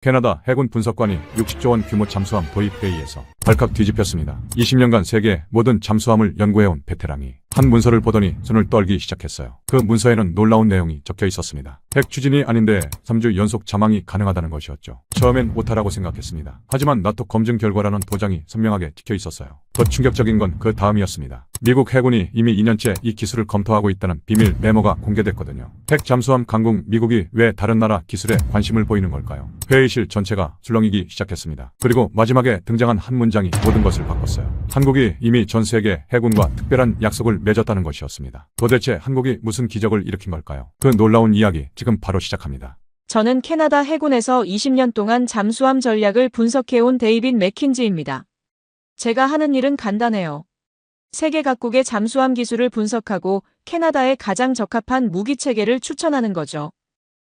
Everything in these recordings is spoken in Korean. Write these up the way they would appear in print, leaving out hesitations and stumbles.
캐나다 해군 분석관이 60조 원 규모 잠수함 도입 회의에서 발칵 뒤집혔습니다. 20년간 세계 모든 잠수함을 연구해온 베테랑이 한 문서를 보더니 손을 떨기 시작했어요. 그 문서에는 놀라운 내용이 적혀 있었습니다. 핵 추진이 아닌데 3주 연속 자망이 가능하다는 것이었죠. 처음엔 오타라고 생각했습니다. 하지만 나토 검증 결과라는 도장이 선명하게 찍혀 있었어요. 더 충격적인 건 그 다음이었습니다. 미국 해군이 이미 2년째 이 기술을 검토하고 있다는 비밀 메모가 공개됐거든요. 핵 잠수함 강국 미국이 왜 다른 나라 기술에 관심을 보이는 걸까요? 회의실 전체가 술렁이기 시작했습니다. 그리고 마지막에 등장한 한 문장이 모든 것을 바꿨어요. 한국이 이미 전 세계 해군과 특별한 약속을 맺었다는 것이었습니다. 도대체 한국이 무슨 기적을 일으킨 걸까요? 그 놀라운 이야기 지금 바로 시작합니다. 저는 캐나다 해군에서 20년 동안 잠수함 전략을 분석해온 데이빗 맥킨지입니다. 제가 하는 일은 간단해요. 세계 각국의 잠수함 기술을 분석하고 캐나다에 가장 적합한 무기 체계를 추천하는 거죠.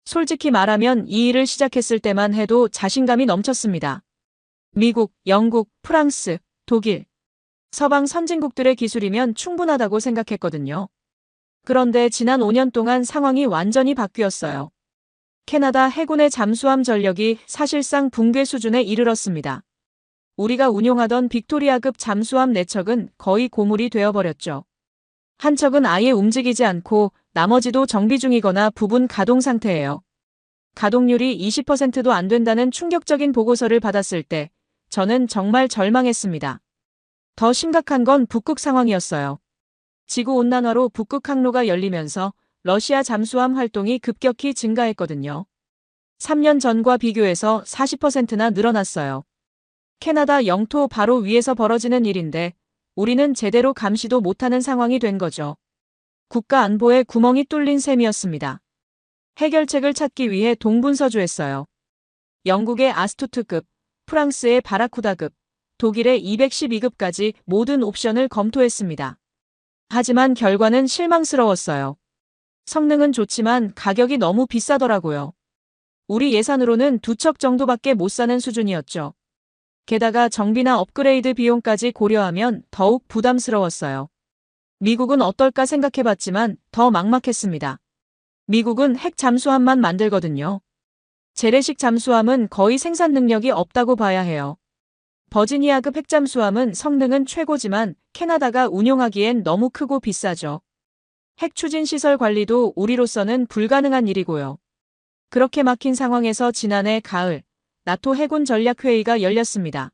솔직히 말하면 이 일을 시작했을 때만 해도 자신감이 넘쳤습니다. 미국, 영국, 프랑스, 독일, 서방 선진국들의 기술이면 충분하다고 생각했거든요. 그런데 지난 5년 동안 상황이 완전히 바뀌었어요. 캐나다 해군의 잠수함 전력이 사실상 붕괴 수준에 이르렀습니다. 우리가 운용하던 빅토리아급 잠수함 4척은 거의 고물이 되어버렸죠. 한 척은 아예 움직이지 않고 나머지도 정비 중이거나 부분 가동 상태예요. 가동률이 20%도 안 된다는 충격적인 보고서를 받았을 때 저는 정말 절망했습니다. 더 심각한 건 북극 상황이었어요. 지구온난화로 북극 항로가 열리면서 러시아 잠수함 활동이 급격히 증가했거든요. 3년 전과 비교해서 40%나 늘어났어요. 캐나다 영토 바로 위에서 벌어지는 일인데 우리는 제대로 감시도 못하는 상황이 된 거죠. 국가 안보에 구멍이 뚫린 셈이었습니다. 해결책을 찾기 위해 동분서주했어요. 영국의 아스투트급, 프랑스의 바라쿠다급, 독일의 212급까지 모든 옵션을 검토했습니다. 하지만 결과는 실망스러웠어요. 성능은 좋지만 가격이 너무 비싸더라고요. 우리 예산으로는 2척 정도밖에 못 사는 수준이었죠. 게다가 정비나 업그레이드 비용까지 고려하면 더욱 부담스러웠어요. 미국은 어떨까 생각해봤지만 더 막막했습니다. 미국은 핵 잠수함만 만들거든요. 재래식 잠수함은 거의 생산 능력이 없다고 봐야 해요. 버지니아급 핵잠수함은 성능은 최고지만 캐나다가 운용하기엔 너무 크고 비싸죠. 핵 추진 시설 관리도 우리로서는 불가능한 일이고요. 그렇게 막힌 상황에서 지난해 가을 나토 해군 전략회의가 열렸습니다.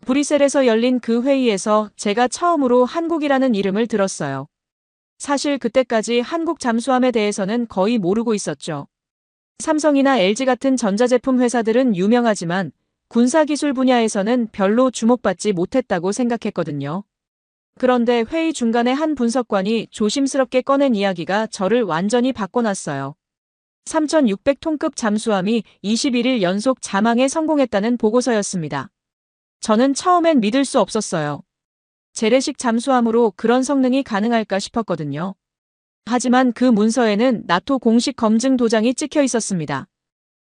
브뤼셀에서 열린 그 회의에서 제가 처음으로 한국이라는 이름을 들었어요. 사실 그때까지 한국 잠수함에 대해서는 거의 모르고 있었죠. 삼성이나 LG 같은 전자제품 회사들은 유명하지만 군사기술 분야에서는 별로 주목받지 못했다고 생각했거든요. 그런데 회의 중간에 한 분석관이 조심스럽게 꺼낸 이야기가 저를 완전히 바꿔놨어요. 3,600톤급 잠수함이 21일 연속 자망에 성공했다는 보고서였습니다. 저는 처음엔 믿을 수 없었어요. 재래식 잠수함으로 그런 성능이 가능할까 싶었거든요. 하지만 그 문서에는 나토 공식 검증 도장이 찍혀 있었습니다.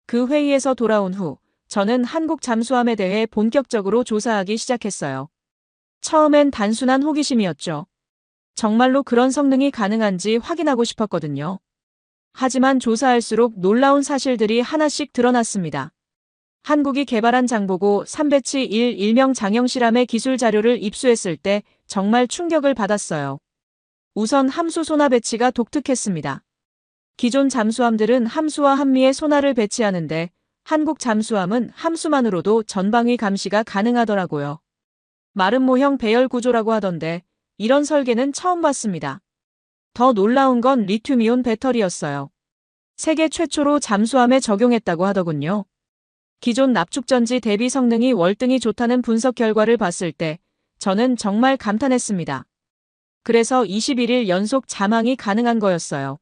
그 회의에서 돌아온 후 저는 한국 잠수함에 대해 본격적으로 조사하기 시작했어요. 처음엔 단순한 호기심이었죠. 정말로 그런 성능이 가능한지 확인하고 싶었거든요. 하지만 조사할수록 놀라운 사실들이 하나씩 드러났습니다. 한국이 개발한 장보고 3배치 1 일명 장형실함의 기술 자료를 입수했을 때 정말 충격을 받았어요. 우선 함수 소나 배치가 독특했습니다. 기존 잠수함들은 함수와 함미에 소나를 배치하는데 한국 잠수함은 함수만으로도 전방위 감시가 가능하더라고요. 마른 모형 배열 구조라고 하던데 이런 설계는 처음 봤습니다. 더 놀라운 건 리튬이온 배터리였어요. 세계 최초로 잠수함에 적용했다고 하더군요. 기존 납축전지 대비 성능이 월등히 좋다는 분석 결과를 봤을 때 저는 정말 감탄했습니다. 그래서 21일 연속 자망이 가능한 거였어요.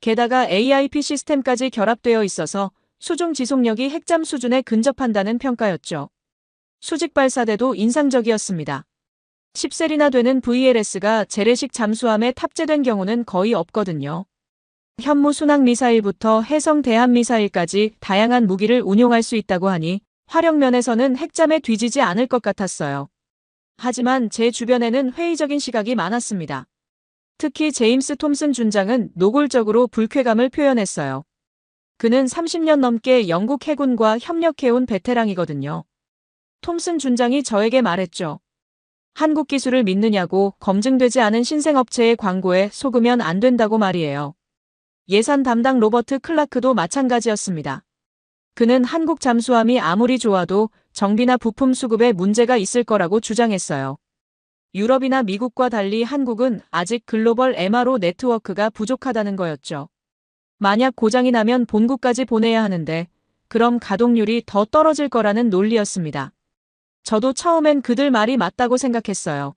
게다가 AIP 시스템까지 결합되어 있어서 수중 지속력이 핵잠 수준에 근접한다는 평가였죠. 수직 발사대도 인상적이었습니다. 10셀이나 되는 VLS가 재래식 잠수함에 탑재된 경우는 거의 없거든요. 현무 순항 미사일부터 해성 대함 미사일까지 다양한 무기를 운용할 수 있다고 하니 화력 면에서는 핵잠에 뒤지지 않을 것 같았어요. 하지만 제 주변에는 회의적인 시각이 많았습니다. 특히 제임스 톰슨 준장은 노골적으로 불쾌감을 표현했어요. 그는 30년 넘게 영국 해군과 협력해온 베테랑이거든요. 톰슨 준장이 저에게 말했죠. 한국 기술을 믿느냐고 검증되지 않은 신생업체의 광고에 속으면 안 된다고 말이에요. 예산 담당 로버트 클라크도 마찬가지였습니다. 그는 한국 잠수함이 아무리 좋아도 정비나 부품 수급에 문제가 있을 거라고 주장했어요. 유럽이나 미국과 달리 한국은 아직 글로벌 MRO 네트워크가 부족하다는 거였죠. 만약 고장이 나면 본국까지 보내야 하는데 그럼 가동률이 더 떨어질 거라는 논리였습니다. 저도 처음엔 그들 말이 맞다고 생각했어요.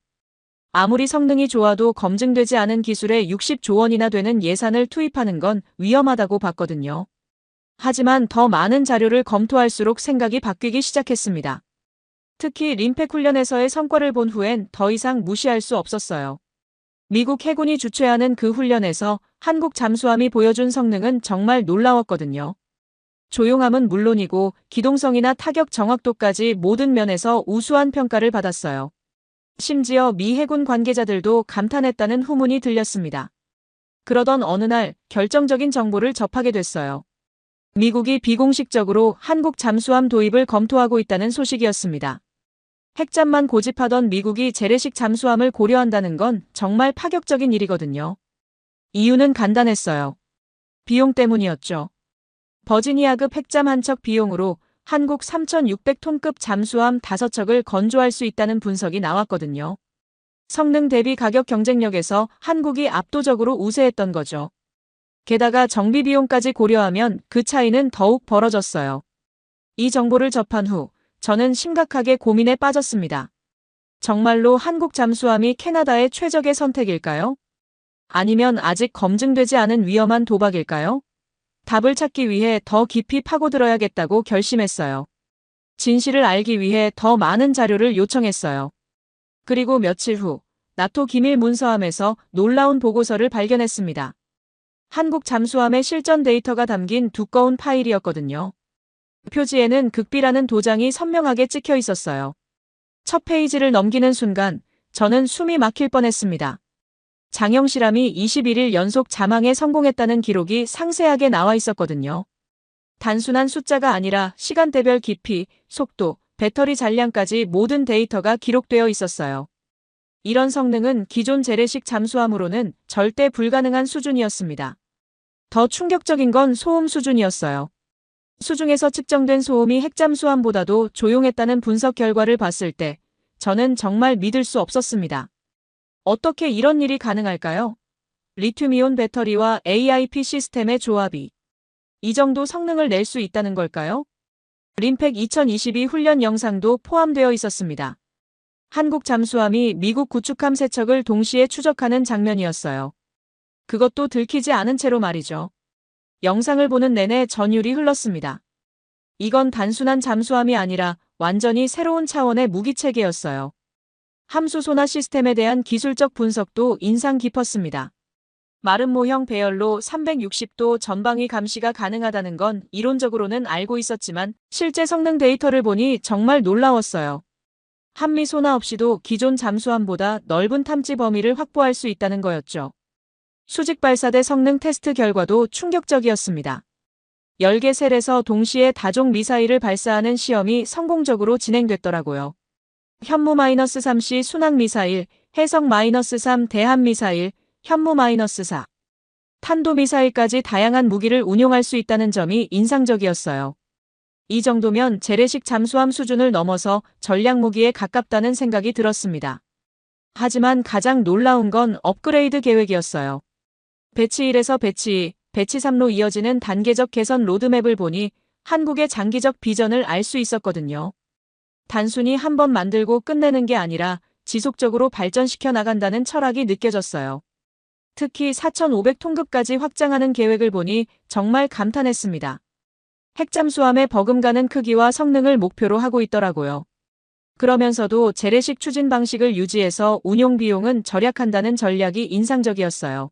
아무리 성능이 좋아도 검증되지 않은 기술에 60조 원이나 되는 예산을 투입하는 건 위험하다고 봤거든요. 하지만 더 많은 자료를 검토할수록 생각이 바뀌기 시작했습니다. 특히 림팩 훈련에서의 성과를 본 후엔 더 이상 무시할 수 없었어요. 미국 해군이 주최하는 그 훈련에서 한국 잠수함이 보여준 성능은 정말 놀라웠거든요. 조용함은 물론이고 기동성이나 타격 정확도까지 모든 면에서 우수한 평가를 받았어요. 심지어 미 해군 관계자들도 감탄했다는 후문이 들렸습니다. 그러던 어느 날 결정적인 정보를 접하게 됐어요. 미국이 비공식적으로 한국 잠수함 도입을 검토하고 있다는 소식이었습니다. 핵잠만 고집하던 미국이 재래식 잠수함을 고려한다는 건 정말 파격적인 일이거든요. 이유는 간단했어요. 비용 때문이었죠. 버지니아급 핵잠 한 척 비용으로 한국 3,600톤급 잠수함 5척을 건조할 수 있다는 분석이 나왔거든요. 성능 대비 가격 경쟁력에서 한국이 압도적으로 우세했던 거죠. 게다가 정비 비용까지 고려하면 그 차이는 더욱 벌어졌어요. 이 정보를 접한 후 저는 심각하게 고민에 빠졌습니다. 정말로 한국 잠수함이 캐나다의 최적의 선택일까요? 아니면 아직 검증되지 않은 위험한 도박일까요? 답을 찾기 위해 더 깊이 파고들어야겠다고 결심했어요. 진실을 알기 위해 더 많은 자료를 요청했어요. 그리고 며칠 후 나토 기밀 문서함에서 놀라운 보고서를 발견했습니다. 한국 잠수함의 실전 데이터가 담긴 두꺼운 파일이었거든요. 표지에는 극비라는 도장이 선명하게 찍혀 있었어요. 첫 페이지를 넘기는 순간 저는 숨이 막힐 뻔했습니다. 장영실함이 21일 연속 잠항에 성공했다는 기록이 상세하게 나와 있었거든요. 단순한 숫자가 아니라 시간대별 깊이, 속도, 배터리 잔량까지 모든 데이터가 기록되어 있었어요. 이런 성능은 기존 재래식 잠수함으로는 절대 불가능한 수준이었습니다. 더 충격적인 건 소음 수준이었어요. 수중에서 측정된 소음이 핵잠수함보다도 조용했다는 분석 결과를 봤을 때 저는 정말 믿을 수 없었습니다. 어떻게 이런 일이 가능할까요? 리튬이온 배터리와 AIP 시스템의 조합이 이 정도 성능을 낼 수 있다는 걸까요? 림팩 2022 훈련 영상도 포함되어 있었습니다. 한국 잠수함이 미국 구축함 3척을 동시에 추적하는 장면이었어요. 그것도 들키지 않은 채로 말이죠. 영상을 보는 내내 전율이 흘렀습니다. 이건 단순한 잠수함이 아니라 완전히 새로운 차원의 무기체계였어요. 함수 소나 시스템에 대한 기술적 분석도 인상 깊었습니다. 마른 모형 배열로 360도 전방위 감시가 가능하다는 건 이론적으로는 알고 있었지만 실제 성능 데이터를 보니 정말 놀라웠어요. 한미 소나 없이도 기존 잠수함보다 넓은 탐지 범위를 확보할 수 있다는 거였죠. 수직 발사대 성능 테스트 결과도 충격적이었습니다. 10개 셀에서 동시에 다종 미사일을 발사하는 시험이 성공적으로 진행됐더라고요. 현무-3C 순항미사일, 해성-3 대함미사일, 현무-4 탄도미사일까지 다양한 무기를 운용할 수 있다는 점이 인상적이었어요. 이 정도면 재래식 잠수함 수준을 넘어서 전략무기에 가깝다는 생각이 들었습니다. 하지만 가장 놀라운 건 업그레이드 계획이었어요. 배치 1에서 배치 2, 배치 3로 이어지는 단계적 개선 로드맵을 보니 한국의 장기적 비전을 알 수 있었거든요. 단순히 한 번 만들고 끝내는 게 아니라 지속적으로 발전시켜 나간다는 철학이 느껴졌어요. 특히 4,500톤급까지 확장하는 계획을 보니 정말 감탄했습니다. 핵잠수함의 버금가는 크기와 성능을 목표로 하고 있더라고요. 그러면서도 재래식 추진 방식을 유지해서 운용 비용은 절약한다는 전략이 인상적이었어요.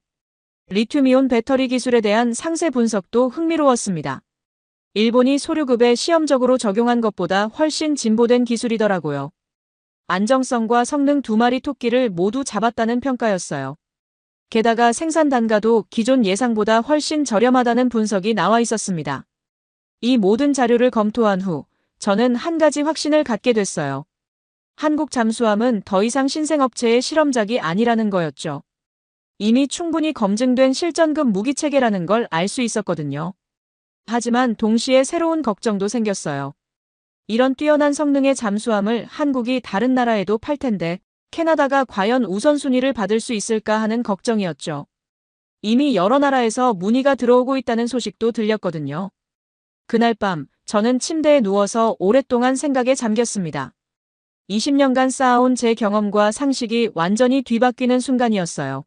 리튬이온 배터리 기술에 대한 상세 분석도 흥미로웠습니다. 일본이 소류급에 시험적으로 적용한 것보다 훨씬 진보된 기술이더라고요. 안정성과 성능 2마리 토끼를 모두 잡았다는 평가였어요. 게다가 생산 단가도 기존 예상보다 훨씬 저렴하다는 분석이 나와 있었습니다. 이 모든 자료를 검토한 후 저는 한 가지 확신을 갖게 됐어요. 한국 잠수함은 더 이상 신생업체의 실험작이 아니라는 거였죠. 이미 충분히 검증된 실전급 무기체계라는 걸 알 수 있었거든요. 하지만 동시에 새로운 걱정도 생겼어요. 이런 뛰어난 성능의 잠수함을 한국이 다른 나라에도 팔 텐데 캐나다가 과연 우선순위를 받을 수 있을까 하는 걱정이었죠. 이미 여러 나라에서 문의가 들어오고 있다는 소식도 들렸거든요. 그날 밤 저는 침대에 누워서 오랫동안 생각에 잠겼습니다. 20년간 쌓아온 제 경험과 상식이 완전히 뒤바뀌는 순간이었어요.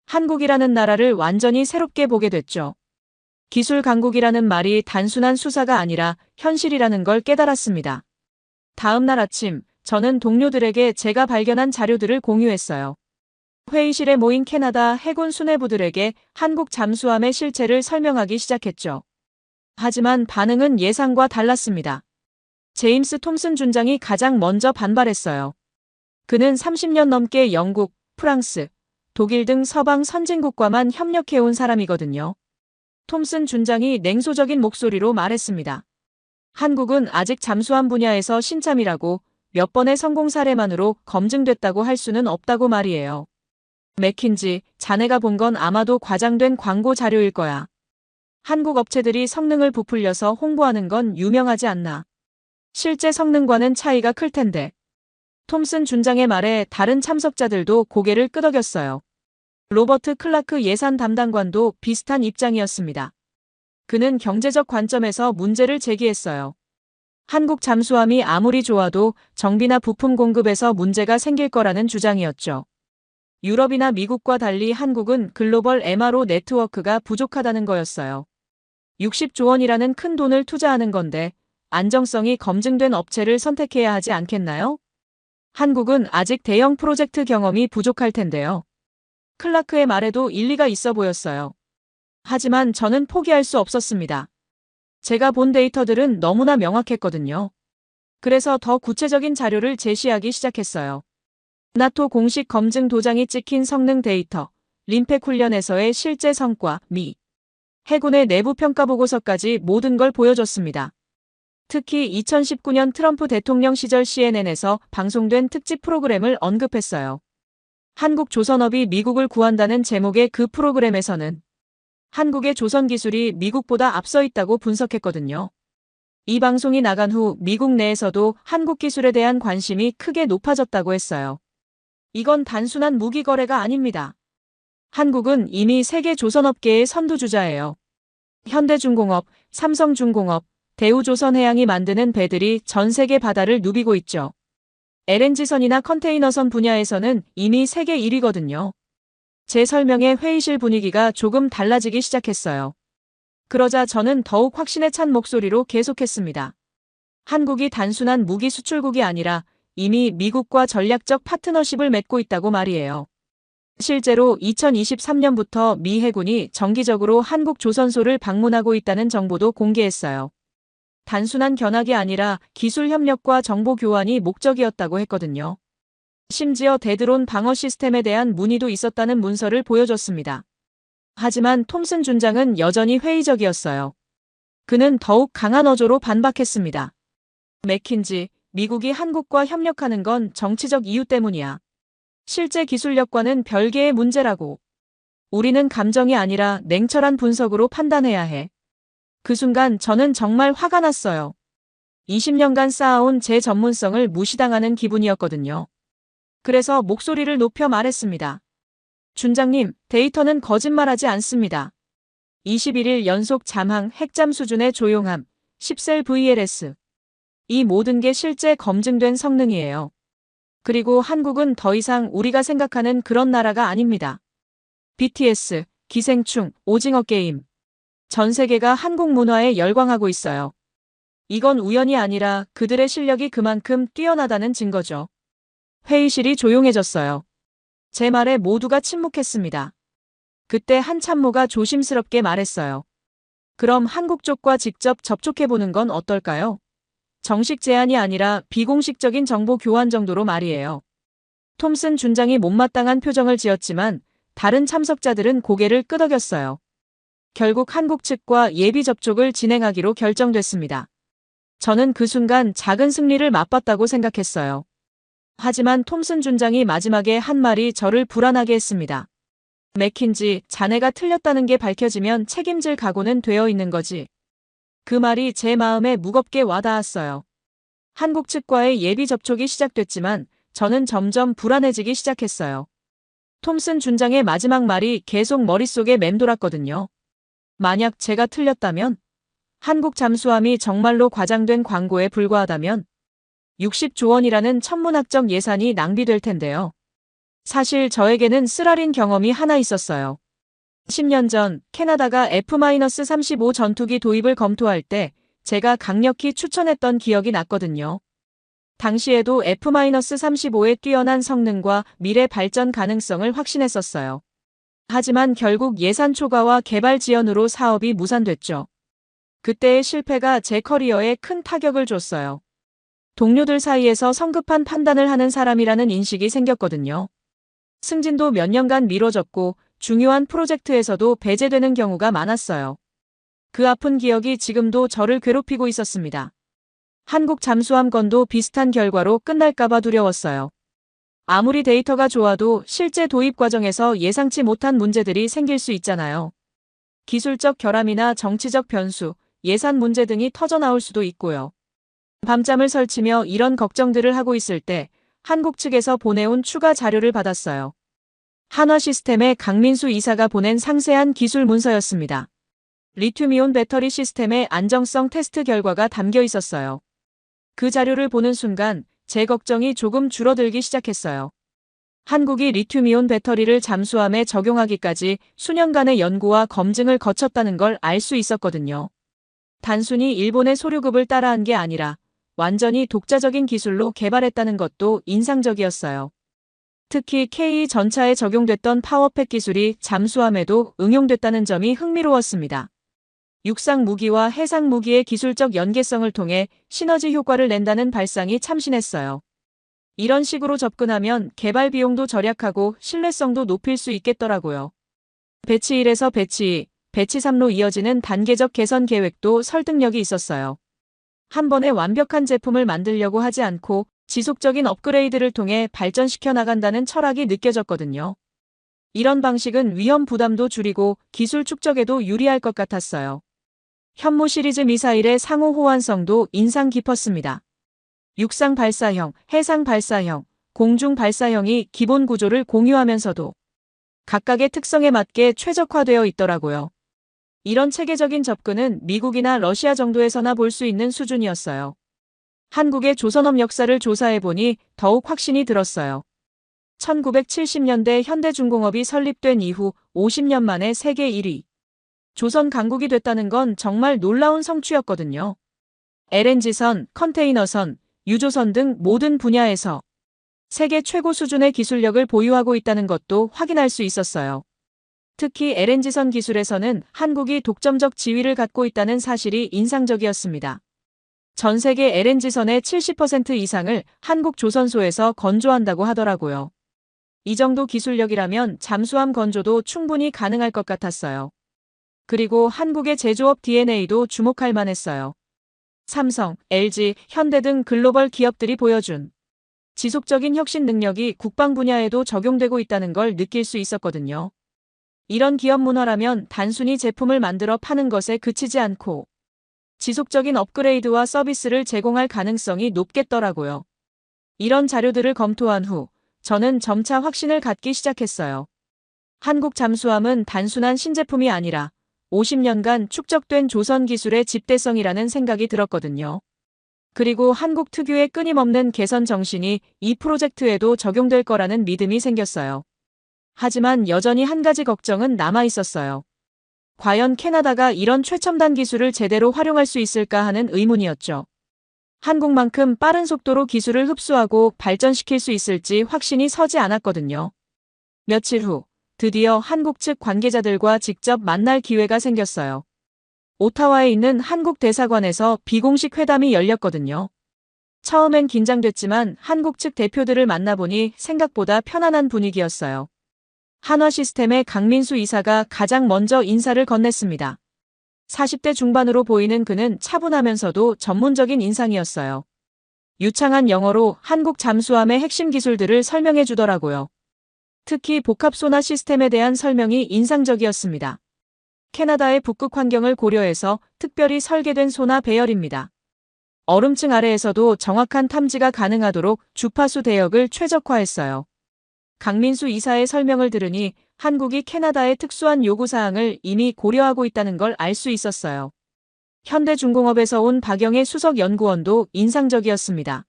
한국이라는 나라를 완전히 새롭게 보게 됐죠. 기술 강국이라는 말이 단순한 수사가 아니라 현실이라는 걸 깨달았습니다. 다음 날 아침, 저는 동료들에게 제가 발견한 자료들을 공유했어요. 회의실에 모인 캐나다 해군 수뇌부들에게 한국 잠수함의 실체를 설명하기 시작했죠. 하지만 반응은 예상과 달랐습니다. 제임스 톰슨 준장이 가장 먼저 반발했어요. 그는 30년 넘게 영국, 프랑스, 독일 등 서방 선진국과만 협력해온 사람이거든요. 톰슨 준장이 냉소적인 목소리로 말했습니다. 한국은 아직 잠수함 분야에서 신참이라고 몇 번의 성공 사례만으로 검증됐다고 할 수는 없다고 말이에요. 맥킨지, 자네가 본 건 아마도 과장된 광고 자료일 거야. 한국 업체들이 성능을 부풀려서 홍보하는 건 유명하지 않나. 실제 성능과는 차이가 클 텐데. 톰슨 준장의 말에 다른 참석자들도 고개를 끄덕였어요. 로버트 클라크 예산 담당관도 비슷한 입장이었습니다. 그는 경제적 관점에서 문제를 제기했어요. 한국 잠수함이 아무리 좋아도 정비나 부품 공급에서 문제가 생길 거라는 주장이었죠. 유럽이나 미국과 달리 한국은 글로벌 MRO 네트워크가 부족하다는 거였어요. 60조 원이라는 큰 돈을 투자하는 건데 안정성이 검증된 업체를 선택해야 하지 않겠나요? 한국은 아직 대형 프로젝트 경험이 부족할 텐데요. 클라크의 말에도 일리가 있어 보였어요. 하지만 저는 포기할 수 없었습니다. 제가 본 데이터들은 너무나 명확했거든요. 그래서 더 구체적인 자료를 제시하기 시작했어요. 나토 공식 검증 도장이 찍힌 성능 데이터, 림팩 훈련에서의 실제 성과, 미 해군의 내부 평가 보고서까지 모든 걸 보여줬습니다. 특히 2019년 트럼프 대통령 시절 CNN에서 방송된 특집 프로그램을 언급했어요. 한국 조선업이 미국을 구한다는 제목의 그 프로그램에서는 한국의 조선 기술이 미국보다 앞서 있다고 분석했거든요. 이 방송이 나간 후 미국 내에서도 한국 기술에 대한 관심이 크게 높아졌다고 했어요. 이건 단순한 무기 거래가 아닙니다. 한국은 이미 세계 조선업계의 선두주자예요. 현대중공업, 삼성중공업, 대우조선해양이 만드는 배들이 전 세계 바다를 누비고 있죠. LNG선이나 컨테이너선 분야에서는 이미 세계 1위거든요. 제 설명에 회의실 분위기가 조금 달라지기 시작했어요. 그러자 저는 더욱 확신에 찬 목소리로 계속했습니다. 한국이 단순한 무기 수출국이 아니라 이미 미국과 전략적 파트너십을 맺고 있다고 말이에요. 실제로 2023년부터 미 해군이 정기적으로 한국 조선소를 방문하고 있다는 정보도 공개했어요. 단순한 견학이 아니라 기술 협력과 정보 교환이 목적이었다고 했거든요. 심지어 대드론 방어 시스템에 대한 문의도 있었다는 문서를 보여줬습니다. 하지만 톰슨 준장은 여전히 회의적이었어요. 그는 더욱 강한 어조로 반박했습니다. 맥킨지, 미국이 한국과 협력하는 건 정치적 이유 때문이야. 실제 기술력과는 별개의 문제라고. 우리는 감정이 아니라 냉철한 분석으로 판단해야 해. 그 순간 저는 정말 화가 났어요. 20년간 쌓아온 제 전문성을 무시당하는 기분이었거든요. 그래서 목소리를 높여 말했습니다. 준장님, 데이터는 거짓말하지 않습니다. 21일 연속 잠항 핵잠 수준의 조용함, 10셀 VLS. 이 모든 게 실제 검증된 성능이에요. 그리고 한국은 더 이상 우리가 생각하는 그런 나라가 아닙니다. BTS, 기생충, 오징어 게임. 전 세계가 한국 문화에 열광하고 있어요. 이건 우연이 아니라 그들의 실력이 그만큼 뛰어나다는 증거죠. 회의실이 조용해졌어요. 제 말에 모두가 침묵했습니다. 그때 한 참모가 조심스럽게 말했어요. 그럼 한국 쪽과 직접 접촉해보는 건 어떨까요? 정식 제안이 아니라 비공식적인 정보 교환 정도로 말이에요. 톰슨 준장이 못마땅한 표정을 지었지만 다른 참석자들은 고개를 끄덕였어요. 결국 한국 측과 예비 접촉을 진행하기로 결정됐습니다. 저는 그 순간 작은 승리를 맛봤다고 생각했어요. 하지만 톰슨 준장이 마지막에 한 말이 저를 불안하게 했습니다. 맥킨지, 자네가 틀렸다는 게 밝혀지면 책임질 각오는 되어 있는 거지. 그 말이 제 마음에 무겁게 와닿았어요. 한국 측과의 예비 접촉이 시작됐지만 저는 점점 불안해지기 시작했어요. 톰슨 준장의 마지막 말이 계속 머릿속에 맴돌았거든요. 만약 제가 틀렸다면? 한국 잠수함이 정말로 과장된 광고에 불과하다면? 60조 원이라는 천문학적 예산이 낭비될 텐데요. 사실 저에게는 쓰라린 경험이 하나 있었어요. 10년 전 캐나다가 F-35 전투기 도입을 검토할 때 제가 강력히 추천했던 기억이 났거든요. 당시에도 F-35의 뛰어난 성능과 미래 발전 가능성을 확신했었어요. 하지만 결국 예산 초과와 개발 지연으로 사업이 무산됐죠. 그때의 실패가 제 커리어에 큰 타격을 줬어요. 동료들 사이에서 성급한 판단을 하는 사람이라는 인식이 생겼거든요. 승진도 몇 년간 미뤄졌고 중요한 프로젝트에서도 배제되는 경우가 많았어요. 그 아픈 기억이 지금도 저를 괴롭히고 있었습니다. 한국 잠수함 건도 비슷한 결과로 끝날까봐 두려웠어요. 아무리 데이터가 좋아도 실제 도입 과정에서 예상치 못한 문제들이 생길 수 있잖아요. 기술적 결함이나 정치적 변수, 예산 문제 등이 터져나올 수도 있고요. 밤잠을 설치며 이런 걱정들을 하고 있을 때 한국 측에서 보내온 추가 자료를 받았어요. 한화시스템의 강민수 이사가 보낸 상세한 기술 문서였습니다. 리튬이온 배터리 시스템의 안정성 테스트 결과가 담겨 있었어요. 그 자료를 보는 순간 제 걱정이 조금 줄어들기 시작했어요. 한국이 리튬이온 배터리를 잠수함에 적용하기까지 수년간의 연구와 검증을 거쳤다는 걸 알 수 있었거든요. 단순히 일본의 소류급을 따라한 게 아니라 완전히 독자적인 기술로 개발했다는 것도 인상적이었어요. 특히 K 전차에 적용됐던 파워팩 기술이 잠수함에도 응용됐다는 점이 흥미로웠습니다. 육상 무기와 해상 무기의 기술적 연계성을 통해 시너지 효과를 낸다는 발상이 참신했어요. 이런 식으로 접근하면 개발 비용도 절약하고 신뢰성도 높일 수 있겠더라고요. 배치 1에서 배치 2, 배치 3로 이어지는 단계적 개선 계획도 설득력이 있었어요. 한 번에 완벽한 제품을 만들려고 하지 않고 지속적인 업그레이드를 통해 발전시켜 나간다는 철학이 느껴졌거든요. 이런 방식은 위험 부담도 줄이고 기술 축적에도 유리할 것 같았어요. 현무 시리즈 미사일의 상호 호환성도 인상 깊었습니다. 육상 발사형, 해상 발사형, 공중 발사형이 기본 구조를 공유하면서도 각각의 특성에 맞게 최적화되어 있더라고요. 이런 체계적인 접근은 미국이나 러시아 정도에서나 볼 수 있는 수준이었어요. 한국의 조선업 역사를 조사해보니 더욱 확신이 들었어요. 1970년대 현대중공업이 설립된 이후 50년 만에 세계 1위. 조선 강국이 됐다는 건 정말 놀라운 성취였거든요. LNG선, 컨테이너선, 유조선 등 모든 분야에서 세계 최고 수준의 기술력을 보유하고 있다는 것도 확인할 수 있었어요. 특히 LNG선 기술에서는 한국이 독점적 지위를 갖고 있다는 사실이 인상적이었습니다. 전 세계 LNG선의 70% 이상을 한국 조선소에서 건조한다고 하더라고요. 이 정도 기술력이라면 잠수함 건조도 충분히 가능할 것 같았어요. 그리고 한국의 제조업 DNA도 주목할 만했어요. 삼성, LG, 현대 등 글로벌 기업들이 보여준 지속적인 혁신 능력이 국방 분야에도 적용되고 있다는 걸 느낄 수 있었거든요. 이런 기업 문화라면 단순히 제품을 만들어 파는 것에 그치지 않고 지속적인 업그레이드와 서비스를 제공할 가능성이 높겠더라고요. 이런 자료들을 검토한 후 저는 점차 확신을 갖기 시작했어요. 한국 잠수함은 단순한 신제품이 아니라 50년간 축적된 조선 기술의 집대성이라는 생각이 들었거든요. 그리고 한국 특유의 끊임없는 개선 정신이 이 프로젝트에도 적용될 거라는 믿음이 생겼어요. 하지만 여전히 한 가지 걱정은 남아 있었어요. 과연 캐나다가 이런 최첨단 기술을 제대로 활용할 수 있을까 하는 의문이었죠. 한국만큼 빠른 속도로 기술을 흡수하고 발전시킬 수 있을지 확신이 서지 않았거든요. 며칠 후 드디어 한국 측 관계자들과 직접 만날 기회가 생겼어요. 오타와에 있는 한국 대사관에서 비공식 회담이 열렸거든요. 처음엔 긴장됐지만 한국 측 대표들을 만나보니 생각보다 편안한 분위기였어요. 한화시스템의 강민수 이사가 가장 먼저 인사를 건넸습니다. 40대 중반으로 보이는 그는 차분하면서도 전문적인 인상이었어요. 유창한 영어로 한국 잠수함의 핵심 기술들을 설명해 주더라고요. 특히 복합 소나 시스템에 대한 설명이 인상적이었습니다. 캐나다의 북극 환경을 고려해서 특별히 설계된 소나 배열입니다. 얼음층 아래에서도 정확한 탐지가 가능하도록 주파수 대역을 최적화했어요. 강민수 이사의 설명을 들으니 한국이 캐나다의 특수한 요구사항을 이미 고려하고 있다는 걸 알 수 있었어요. 현대중공업에서 온 박영애 수석 연구원도 인상적이었습니다.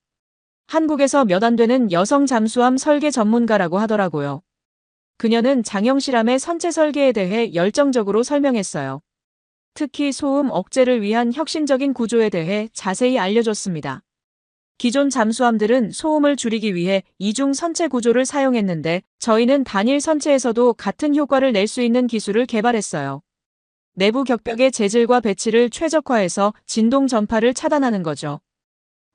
한국에서 몇 안 되는 여성 잠수함 설계 전문가라고 하더라고요. 그녀는 장영실함의 선체 설계에 대해 열정적으로 설명했어요. 특히 소음 억제를 위한 혁신적인 구조에 대해 자세히 알려줬습니다. 기존 잠수함들은 소음을 줄이기 위해 이중 선체 구조를 사용했는데 저희는 단일 선체에서도 같은 효과를 낼 수 있는 기술을 개발했어요. 내부 격벽의 재질과 배치를 최적화해서 진동 전파를 차단하는 거죠.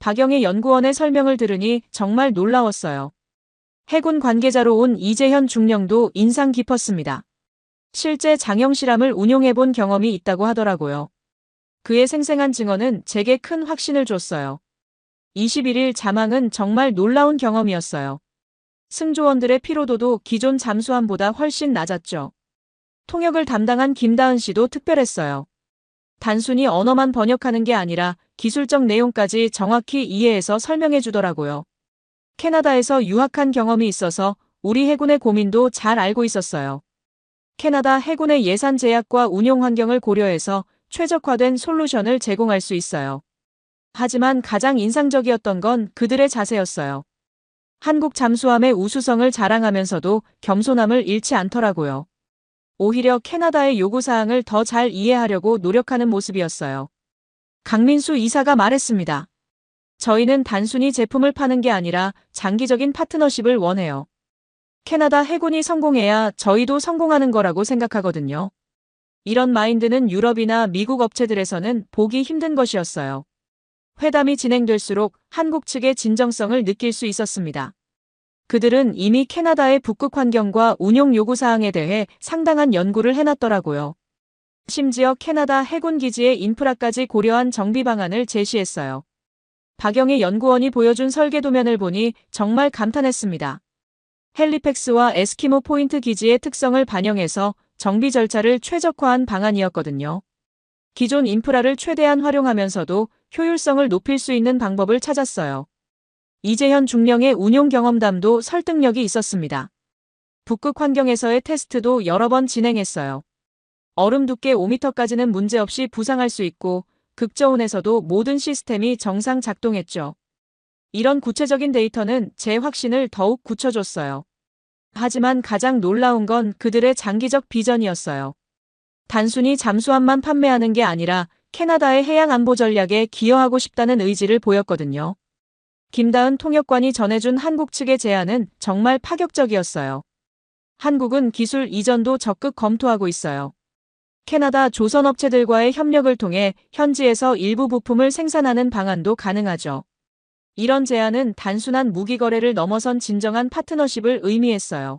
박영애 연구원의 설명을 들으니 정말 놀라웠어요. 해군 관계자로 온 이재현 중령도 인상 깊었습니다. 실제 장영실함을 운용해본 경험이 있다고 하더라고요. 그의 생생한 증언은 제게 큰 확신을 줬어요. 21일 자망은 정말 놀라운 경험이었어요. 승조원들의 피로도도 기존 잠수함보다 훨씬 낮았죠. 통역을 담당한 김다은 씨도 특별했어요. 단순히 언어만 번역하는 게 아니라 기술적 내용까지 정확히 이해해서 설명해 주더라고요. 캐나다에서 유학한 경험이 있어서 우리 해군의 고민도 잘 알고 있었어요. 캐나다 해군의 예산 제약과 운용 환경을 고려해서 최적화된 솔루션을 제공할 수 있어요. 하지만 가장 인상적이었던 건 그들의 자세였어요. 한국 잠수함의 우수성을 자랑하면서도 겸손함을 잃지 않더라고요. 오히려 캐나다의 요구사항을 더 잘 이해하려고 노력하는 모습이었어요. 강민수 이사가 말했습니다. 저희는 단순히 제품을 파는 게 아니라 장기적인 파트너십을 원해요. 캐나다 해군이 성공해야 저희도 성공하는 거라고 생각하거든요. 이런 마인드는 유럽이나 미국 업체들에서는 보기 힘든 것이었어요. 회담이 진행될수록 한국 측의 진정성을 느낄 수 있었습니다. 그들은 이미 캐나다의 북극 환경과 운용 요구사항에 대해 상당한 연구를 해놨더라고요. 심지어 캐나다 해군 기지의 인프라까지 고려한 정비 방안을 제시했어요. 박영애 연구원이 보여준 설계 도면을 보니 정말 감탄했습니다. 헬리팩스와 에스키모 포인트 기지의 특성을 반영해서 정비 절차를 최적화한 방안이었거든요. 기존 인프라를 최대한 활용하면서도 효율성을 높일 수 있는 방법을 찾았어요. 이재현 중령의 운용 경험담도 설득력이 있었습니다. 북극 환경에서의 테스트도 여러 번 진행했어요. 얼음 두께 5m까지는 문제없이 부상할 수 있고 극저온에서도 모든 시스템이 정상 작동했죠. 이런 구체적인 데이터는 제 확신을 더욱 굳혀줬어요. 하지만 가장 놀라운 건 그들의 장기적 비전이었어요. 단순히 잠수함만 판매하는 게 아니라 캐나다의 해양 안보 전략에 기여하고 싶다는 의지를 보였거든요. 김다은 통역관이 전해준 한국 측의 제안은 정말 파격적이었어요. 한국은 기술 이전도 적극 검토하고 있어요. 캐나다 조선업체들과의 협력을 통해 현지에서 일부 부품을 생산하는 방안도 가능하죠. 이런 제안은 단순한 무기 거래를 넘어선 진정한 파트너십을 의미했어요.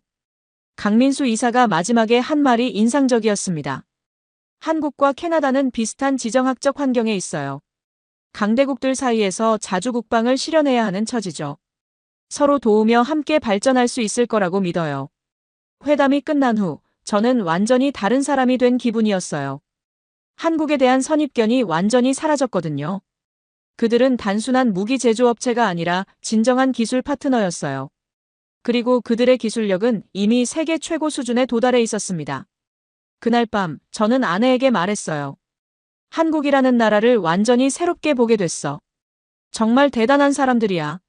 강민수 이사가 마지막에 한 말이 인상적이었습니다. 한국과 캐나다는 비슷한 지정학적 환경에 있어요. 강대국들 사이에서 자주 국방을 실현해야 하는 처지죠. 서로 도우며 함께 발전할 수 있을 거라고 믿어요. 회담이 끝난 후 저는 완전히 다른 사람이 된 기분이었어요. 한국에 대한 선입견이 완전히 사라졌거든요. 그들은 단순한 무기 제조업체가 아니라 진정한 기술 파트너였어요. 그리고 그들의 기술력은 이미 세계 최고 수준에 도달해 있었습니다. 그날 밤 저는 아내에게 말했어요. 한국이라는 나라를 완전히 새롭게 보게 됐어. 정말 대단한 사람들이야.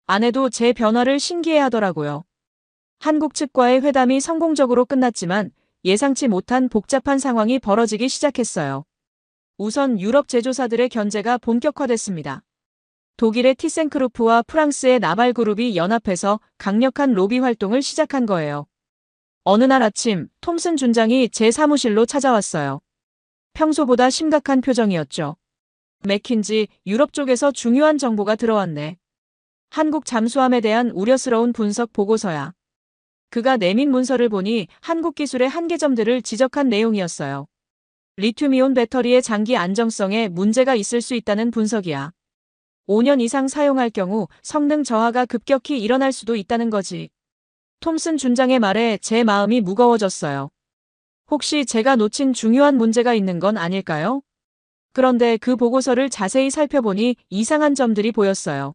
아내도 제 변화를 신기해하더라고요. 한국 측과의 회담이 성공적으로 끝났지만 예상치 못한 복잡한 상황이 벌어지기 시작했어요. 우선 유럽 제조사들의 견제가 본격화됐습니다. 독일의 티센크루프와 프랑스의 나발그룹이 연합해서 강력한 로비 활동을 시작한 거예요. 어느 날 아침 톰슨 준장이 제 사무실로 찾아왔어요. 평소보다 심각한 표정이었죠. 맥킨지, 유럽 쪽에서 중요한 정보가 들어왔네. 한국 잠수함에 대한 우려스러운 분석 보고서야. 그가 내민 문서를 보니 한국 기술의 한계점들을 지적한 내용이었어요. 리튬이온 배터리의 장기 안정성에 문제가 있을 수 있다는 분석이야. 5년 이상 사용할 경우 성능 저하가 급격히 일어날 수도 있다는 거지. 톰슨 준장의 말에 제 마음이 무거워졌어요. 혹시 제가 놓친 중요한 문제가 있는 건 아닐까요? 그런데 그 보고서를 자세히 살펴보니 이상한 점들이 보였어요.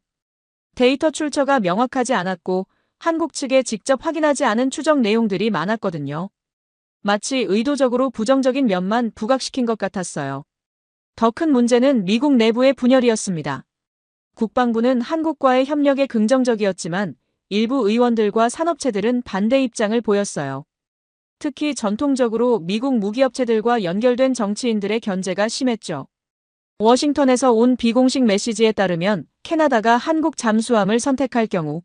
데이터 출처가 명확하지 않았고 한국 측에 직접 확인하지 않은 추정 내용들이 많았거든요. 마치 의도적으로 부정적인 면만 부각시킨 것 같았어요. 더 큰 문제는 미국 내부의 분열이었습니다. 국방부는 한국과의 협력에 긍정적이었지만 일부 의원들과 산업체들은 반대 입장을 보였어요. 특히 전통적으로 미국 무기업체들과 연결된 정치인들의 견제가 심했죠. 워싱턴에서 온 비공식 메시지에 따르면 캐나다가 한국 잠수함을 선택할 경우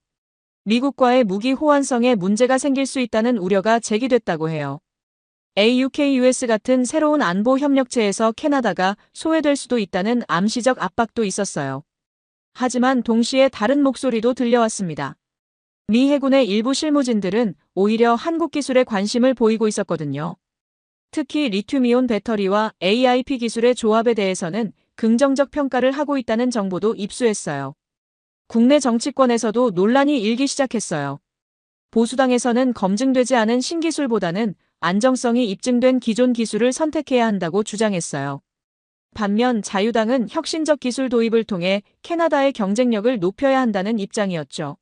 미국과의 무기 호환성에 문제가 생길 수 있다는 우려가 제기됐다고 해요. AUKUS 같은 새로운 안보 협력체에서 캐나다가 소외될 수도 있다는 암시적 압박도 있었어요. 하지만 동시에 다른 목소리도 들려왔습니다. 미 해군의 일부 실무진들은 오히려 한국 기술에 관심을 보이고 있었거든요. 특히 리튬이온 배터리와 AIP 기술의 조합에 대해서는 긍정적 평가를 하고 있다는 정보도 입수했어요. 국내 정치권에서도 논란이 일기 시작했어요. 보수당에서는 검증되지 않은 신기술보다는 안정성이 입증된 기존 기술을 선택해야 한다고 주장했어요. 반면 자유당은 혁신적 기술 도입을 통해 캐나다의 경쟁력을 높여야 한다는 입장이었죠.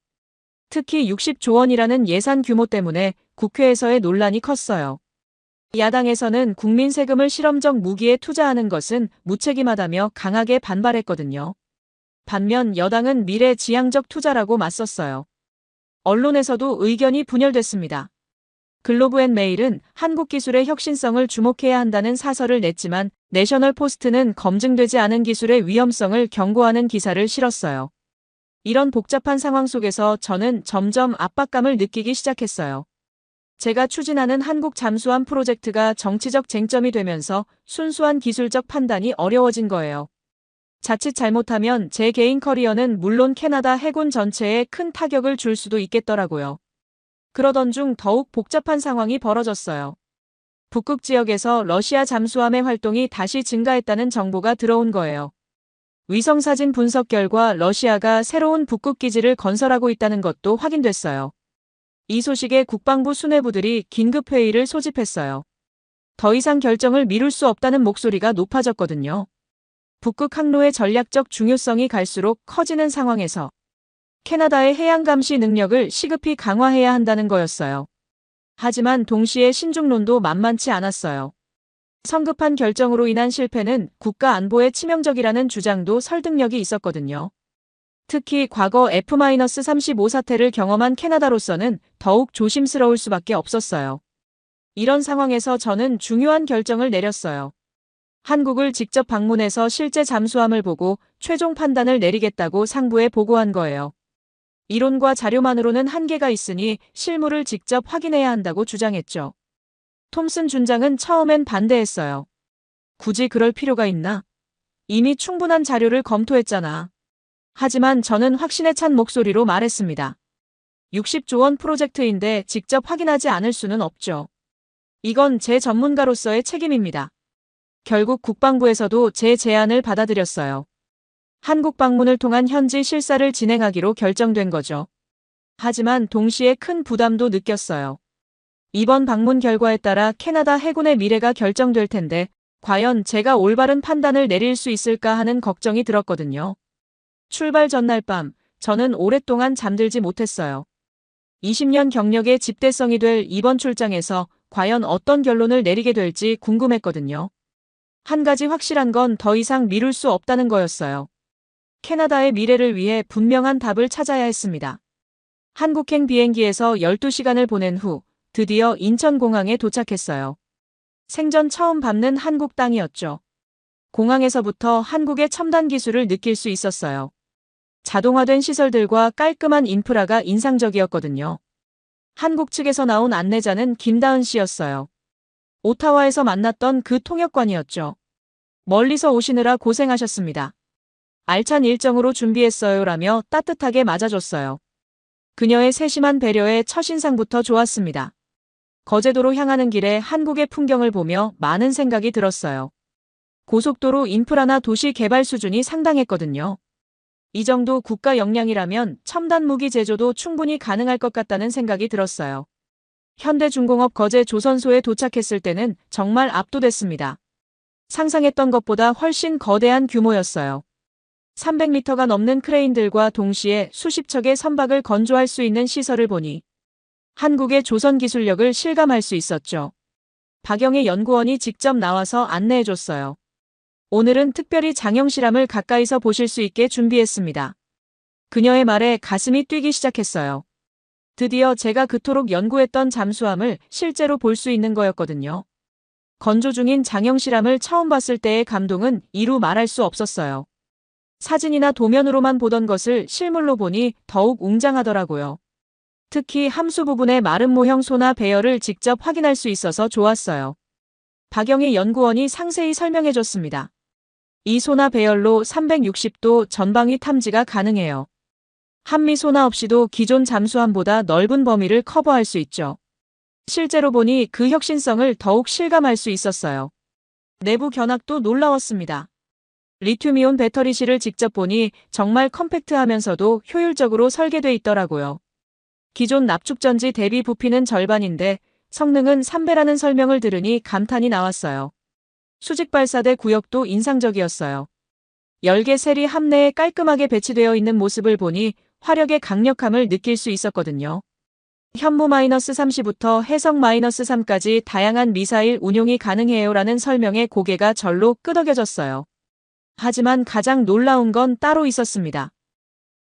특히 60조 원이라는 예산 규모 때문에 국회에서의 논란이 컸어요. 야당에서는 국민 세금을 실험적 무기에 투자하는 것은 무책임하다며 강하게 반발했거든요. 반면 여당은 미래지향적 투자라고 맞섰어요. 언론에서도 의견이 분열됐습니다. 글로브앤메일은 한국 기술의 혁신성을 주목해야 한다는 사설을 냈지만 내셔널 포스트는 검증되지 않은 기술의 위험성을 경고하는 기사를 실었어요. 이런 복잡한 상황 속에서 저는 점점 압박감을 느끼기 시작했어요. 제가 추진하는 한국 잠수함 프로젝트가 정치적 쟁점이 되면서 순수한 기술적 판단이 어려워진 거예요. 자칫 잘못하면 제 개인 커리어는 물론 캐나다 해군 전체에 큰 타격을 줄 수도 있겠더라고요. 그러던 중 더욱 복잡한 상황이 벌어졌어요. 북극 지역에서 러시아 잠수함의 활동이 다시 증가했다는 정보가 들어온 거예요. 위성사진 분석 결과 러시아가 새로운 북극 기지를 건설하고 있다는 것도 확인됐어요. 이 소식에 국방부 수뇌부들이 긴급회의를 소집했어요. 더 이상 결정을 미룰 수 없다는 목소리가 높아졌거든요. 북극 항로의 전략적 중요성이 갈수록 커지는 상황에서 캐나다의 해양 감시 능력을 시급히 강화해야 한다는 거였어요. 하지만 동시에 신중론도 만만치 않았어요. 성급한 결정으로 인한 실패는 국가 안보에 치명적이라는 주장도 설득력이 있었거든요. 특히 과거 F-35 사태를 경험한 캐나다로서는 더욱 조심스러울 수밖에 없었어요. 이런 상황에서 저는 중요한 결정을 내렸어요. 한국을 직접 방문해서 실제 잠수함을 보고 최종 판단을 내리겠다고 상부에 보고한 거예요. 이론과 자료만으로는 한계가 있으니 실물을 직접 확인해야 한다고 주장했죠. 톰슨 준장은 처음엔 반대했어요. 굳이 그럴 필요가 있나? 이미 충분한 자료를 검토했잖아. 하지만 저는 확신에 찬 목소리로 말했습니다. 60조 원 프로젝트인데 직접 확인하지 않을 수는 없죠. 이건 제 전문가로서의 책임입니다. 결국 국방부에서도 제 제안을 받아들였어요. 한국 방문을 통한 현지 실사를 진행하기로 결정된 거죠. 하지만 동시에 큰 부담도 느꼈어요. 이번 방문 결과에 따라 캐나다 해군의 미래가 결정될 텐데 과연 제가 올바른 판단을 내릴 수 있을까 하는 걱정이 들었거든요. 출발 전날 밤, 저는 오랫동안 잠들지 못했어요. 20년 경력의 집대성이 될 이번 출장에서 과연 어떤 결론을 내리게 될지 궁금했거든요. 한 가지 확실한 건 더 이상 미룰 수 없다는 거였어요. 캐나다의 미래를 위해 분명한 답을 찾아야 했습니다. 한국행 비행기에서 12시간을 보낸 후 드디어 인천공항에 도착했어요. 생전 처음 밟는 한국 땅이었죠. 공항에서부터 한국의 첨단 기술을 느낄 수 있었어요. 자동화된 시설들과 깔끔한 인프라가 인상적이었거든요. 한국 측에서 나온 안내자는 김다은 씨였어요. 오타와에서 만났던 그 통역관이었죠. 멀리서 오시느라 고생하셨습니다. 알찬 일정으로 준비했어요라며 따뜻하게 맞아줬어요. 그녀의 세심한 배려에 첫인상부터 좋았습니다. 거제도로 향하는 길에 한국의 풍경을 보며 많은 생각이 들었어요. 고속도로 인프라나 도시 개발 수준이 상당했거든요. 이 정도 국가 역량이라면 첨단 무기 제조도 충분히 가능할 것 같다는 생각이 들었어요. 현대중공업 거제 조선소에 도착했을 때는 정말 압도됐습니다. 상상했던 것보다 훨씬 거대한 규모였어요. 300m가 넘는 크레인들과 동시에 수십 척의 선박을 건조할 수 있는 시설을 보니 한국의 조선 기술력을 실감할 수 있었죠. 박영애 연구원이 직접 나와서 안내해줬어요. 오늘은 특별히 장영실함을 가까이서 보실 수 있게 준비했습니다. 그녀의 말에 가슴이 뛰기 시작했어요. 드디어 제가 그토록 연구했던 잠수함을 실제로 볼 수 있는 거였거든요. 건조 중인 장영실함을 처음 봤을 때의 감동은 이루 말할 수 없었어요. 사진이나 도면으로만 보던 것을 실물로 보니 더욱 웅장하더라고요. 특히 함수 부분의 마름 모형 소나 배열을 직접 확인할 수 있어서 좋았어요. 박영희 연구원이 상세히 설명해줬습니다. 이 소나 배열로 360도 전방위 탐지가 가능해요. 한미 소나 없이도 기존 잠수함보다 넓은 범위를 커버할 수 있죠. 실제로 보니 그 혁신성을 더욱 실감할 수 있었어요. 내부 견학도 놀라웠습니다. 리튬이온 배터리실을 직접 보니 정말 컴팩트하면서도 효율적으로 설계돼 있더라고요. 기존 납축전지 대비 부피는 절반인데 성능은 3배라는 설명을 들으니 감탄이 나왔어요. 수직 발사대 구역도 인상적이었어요. 10개 셀이 함내에 깔끔하게 배치되어 있는 모습을 보니 화력의 강력함을 느낄 수 있었거든요. 현무 -30부터 해성 -3까지 다양한 미사일 운용이 가능해요라는 설명에 고개가 절로 끄덕여졌어요. 하지만 가장 놀라운 건 따로 있었습니다.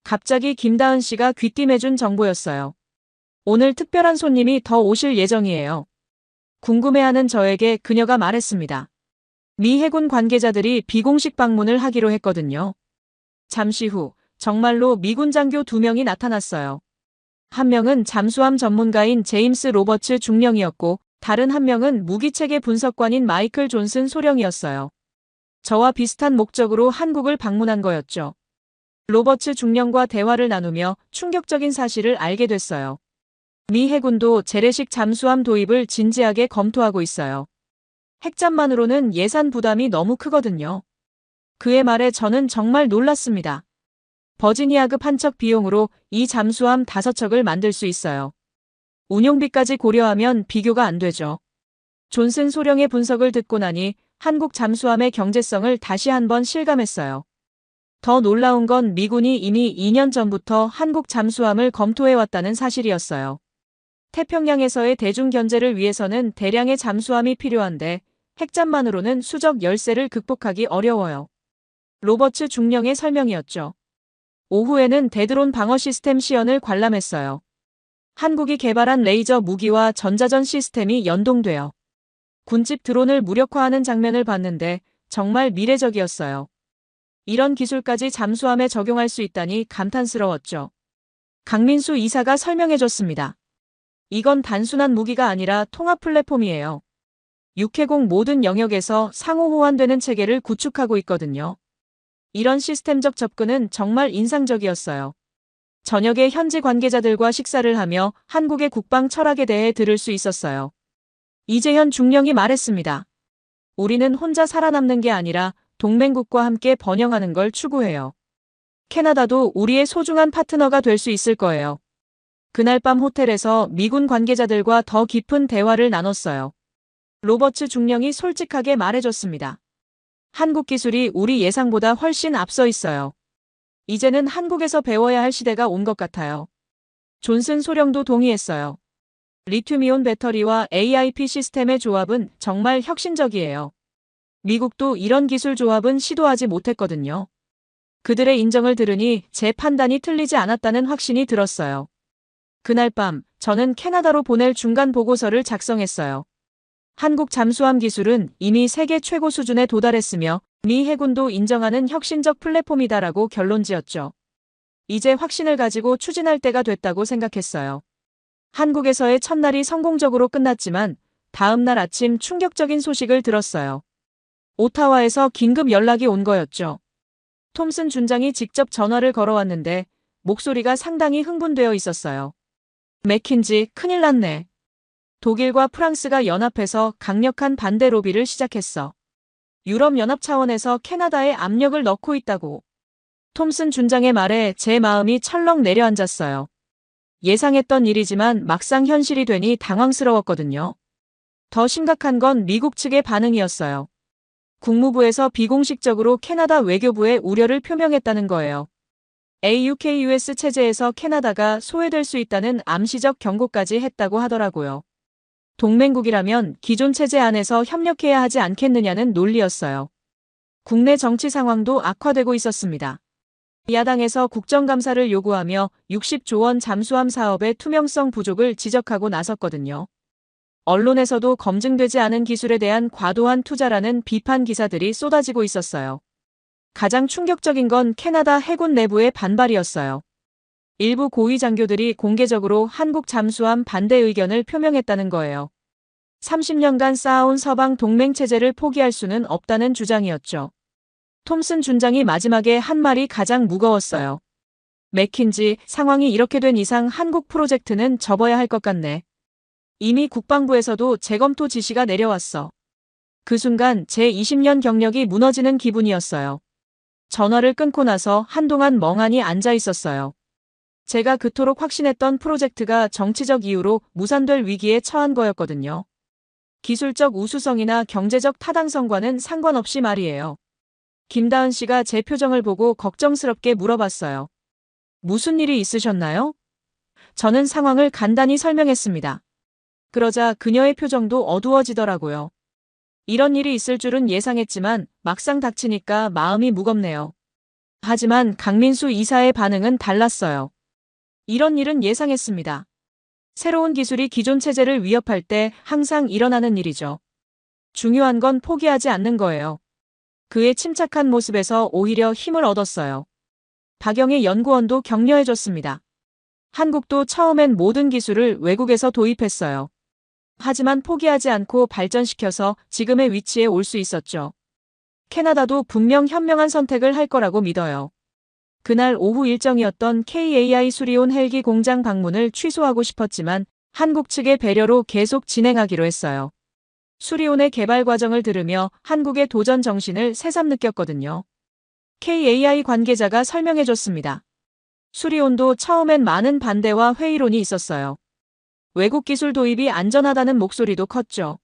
갑자기 김다은 씨가 귀띔해준 정보였어요. 오늘 특별한 손님이 더 오실 예정이에요. 궁금해하는 저에게 그녀가 말했습니다. 미 해군 관계자들이 비공식 방문을 하기로 했거든요. 잠시 후 정말로 미군 장교 2명이 나타났어요. 한 명은 잠수함 전문가인 제임스 로버츠 중령이었고 다른 한 명은 무기체계 분석관인 마이클 존슨 소령이었어요. 저와 비슷한 목적으로 한국을 방문한 거였죠. 로버츠 중령과 대화를 나누며 충격적인 사실을 알게 됐어요. 미 해군도 재래식 잠수함 도입을 진지하게 검토하고 있어요. 핵잠만으로는 예산 부담이 너무 크거든요. 그의 말에 저는 정말 놀랐습니다. 버지니아급 한 척 비용으로 이 잠수함 5척을 만들 수 있어요. 운용비까지 고려하면 비교가 안 되죠. 존슨 소령의 분석을 듣고 나니 한국 잠수함의 경제성을 다시 한번 실감했어요. 더 놀라운 건 미군이 이미 2년 전부터 한국 잠수함을 검토해왔다는 사실이었어요. 태평양에서의 대중 견제를 위해서는 대량의 잠수함이 필요한데 핵잠만으로는 수적 열세를 극복하기 어려워요. 로버츠 중령의 설명이었죠. 오후에는 대드론 방어 시스템 시연을 관람했어요. 한국이 개발한 레이저 무기와 전자전 시스템이 연동되어 군집 드론을 무력화하는 장면을 봤는데 정말 미래적이었어요. 이런 기술까지 잠수함에 적용할 수 있다니 감탄스러웠죠. 강민수 이사가 설명해줬습니다. 이건 단순한 무기가 아니라 통합 플랫폼이에요. 육해공 모든 영역에서 상호 호환되는 체계를 구축하고 있거든요. 이런 시스템적 접근은 정말 인상적이었어요. 저녁에 현지 관계자들과 식사를 하며 한국의 국방 철학에 대해 들을 수 있었어요. 이재현 중령이 말했습니다. 우리는 혼자 살아남는 게 아니라 동맹국과 함께 번영하는 걸 추구해요. 캐나다도 우리의 소중한 파트너가 될 수 있을 거예요. 그날 밤 호텔에서 미군 관계자들과 더 깊은 대화를 나눴어요. 로버츠 중령이 솔직하게 말해줬습니다. 한국 기술이 우리 예상보다 훨씬 앞서 있어요. 이제는 한국에서 배워야 할 시대가 온 것 같아요. 존슨 소령도 동의했어요. 리튬이온 배터리와 AIP 시스템의 조합은 정말 혁신적이에요. 미국도 이런 기술 조합은 시도하지 못했거든요. 그들의 인정을 들으니 제 판단이 틀리지 않았다는 확신이 들었어요. 그날 밤 저는 캐나다로 보낼 중간 보고서를 작성했어요. 한국 잠수함 기술은 이미 세계 최고 수준에 도달했으며 미 해군도 인정하는 혁신적 플랫폼이다라고 결론지었죠. 이제 확신을 가지고 추진할 때가 됐다고 생각했어요. 한국에서의 첫날이 성공적으로 끝났지만 다음 날 아침 충격적인 소식을 들었어요. 오타와에서 긴급 연락이 온 거였죠. 톰슨 준장이 직접 전화를 걸어왔는데 목소리가 상당히 흥분되어 있었어요. 맥킨지, 큰일 났네. 독일과 프랑스가 연합해서 강력한 반대 로비를 시작했어. 유럽연합 차원에서 캐나다에 압력을 넣고 있다고. 톰슨 준장의 말에 제 마음이 철렁 내려앉았어요. 예상했던 일이지만 막상 현실이 되니 당황스러웠거든요. 더 심각한 건 미국 측의 반응이었어요. 국무부에서 비공식적으로 캐나다 외교부에 우려를 표명했다는 거예요. AUKUS 체제에서 캐나다가 소외될 수 있다는 암시적 경고까지 했다고 하더라고요. 동맹국이라면 기존 체제 안에서 협력해야 하지 않겠느냐는 논리였어요. 국내 정치 상황도 악화되고 있었습니다. 야당에서 국정감사를 요구하며 60조 원 잠수함 사업의 투명성 부족을 지적하고 나섰거든요. 언론에서도 검증되지 않은 기술에 대한 과도한 투자라는 비판 기사들이 쏟아지고 있었어요. 가장 충격적인 건 캐나다 해군 내부의 반발이었어요. 일부 고위 장교들이 공개적으로 한국 잠수함 반대 의견을 표명했다는 거예요. 30년간 쌓아온 서방 동맹 체제를 포기할 수는 없다는 주장이었죠. 톰슨 준장이 마지막에 한 말이 가장 무거웠어요. 맥킨지, 상황이 이렇게 된 이상 한국 프로젝트는 접어야 할 것 같네. 이미 국방부에서도 재검토 지시가 내려왔어. 그 순간 제 20년 경력이 무너지는 기분이었어요. 전화를 끊고 나서 한동안 멍하니 앉아 있었어요. 제가 그토록 확신했던 프로젝트가 정치적 이유로 무산될 위기에 처한 거였거든요. 기술적 우수성이나 경제적 타당성과는 상관없이 말이에요. 김다은 씨가 제 표정을 보고 걱정스럽게 물어봤어요. 무슨 일이 있으셨나요? 저는 상황을 간단히 설명했습니다. 그러자 그녀의 표정도 어두워지더라고요. 이런 일이 있을 줄은 예상했지만 막상 닥치니까 마음이 무겁네요. 하지만 강민수 이사의 반응은 달랐어요. 이런 일은 예상했습니다. 새로운 기술이 기존 체제를 위협할 때 항상 일어나는 일이죠. 중요한 건 포기하지 않는 거예요. 그의 침착한 모습에서 오히려 힘을 얻었어요. 박영희 연구원도 격려해줬습니다. 한국도 처음엔 모든 기술을 외국에서 도입했어요. 하지만 포기하지 않고 발전시켜서 지금의 위치에 올 수 있었죠. 캐나다도 분명 현명한 선택을 할 거라고 믿어요. 그날 오후 일정이었던 KAI 수리온 헬기 공장 방문을 취소하고 싶었지만 한국 측의 배려로 계속 진행하기로 했어요. 수리온의 개발 과정을 들으며 한국의 도전 정신을 새삼 느꼈거든요. KAI 관계자가 설명해줬습니다. 수리온도 처음엔 많은 반대와 회의론이 있었어요. 외국 기술 도입이 안전하다는 목소리도 컸죠.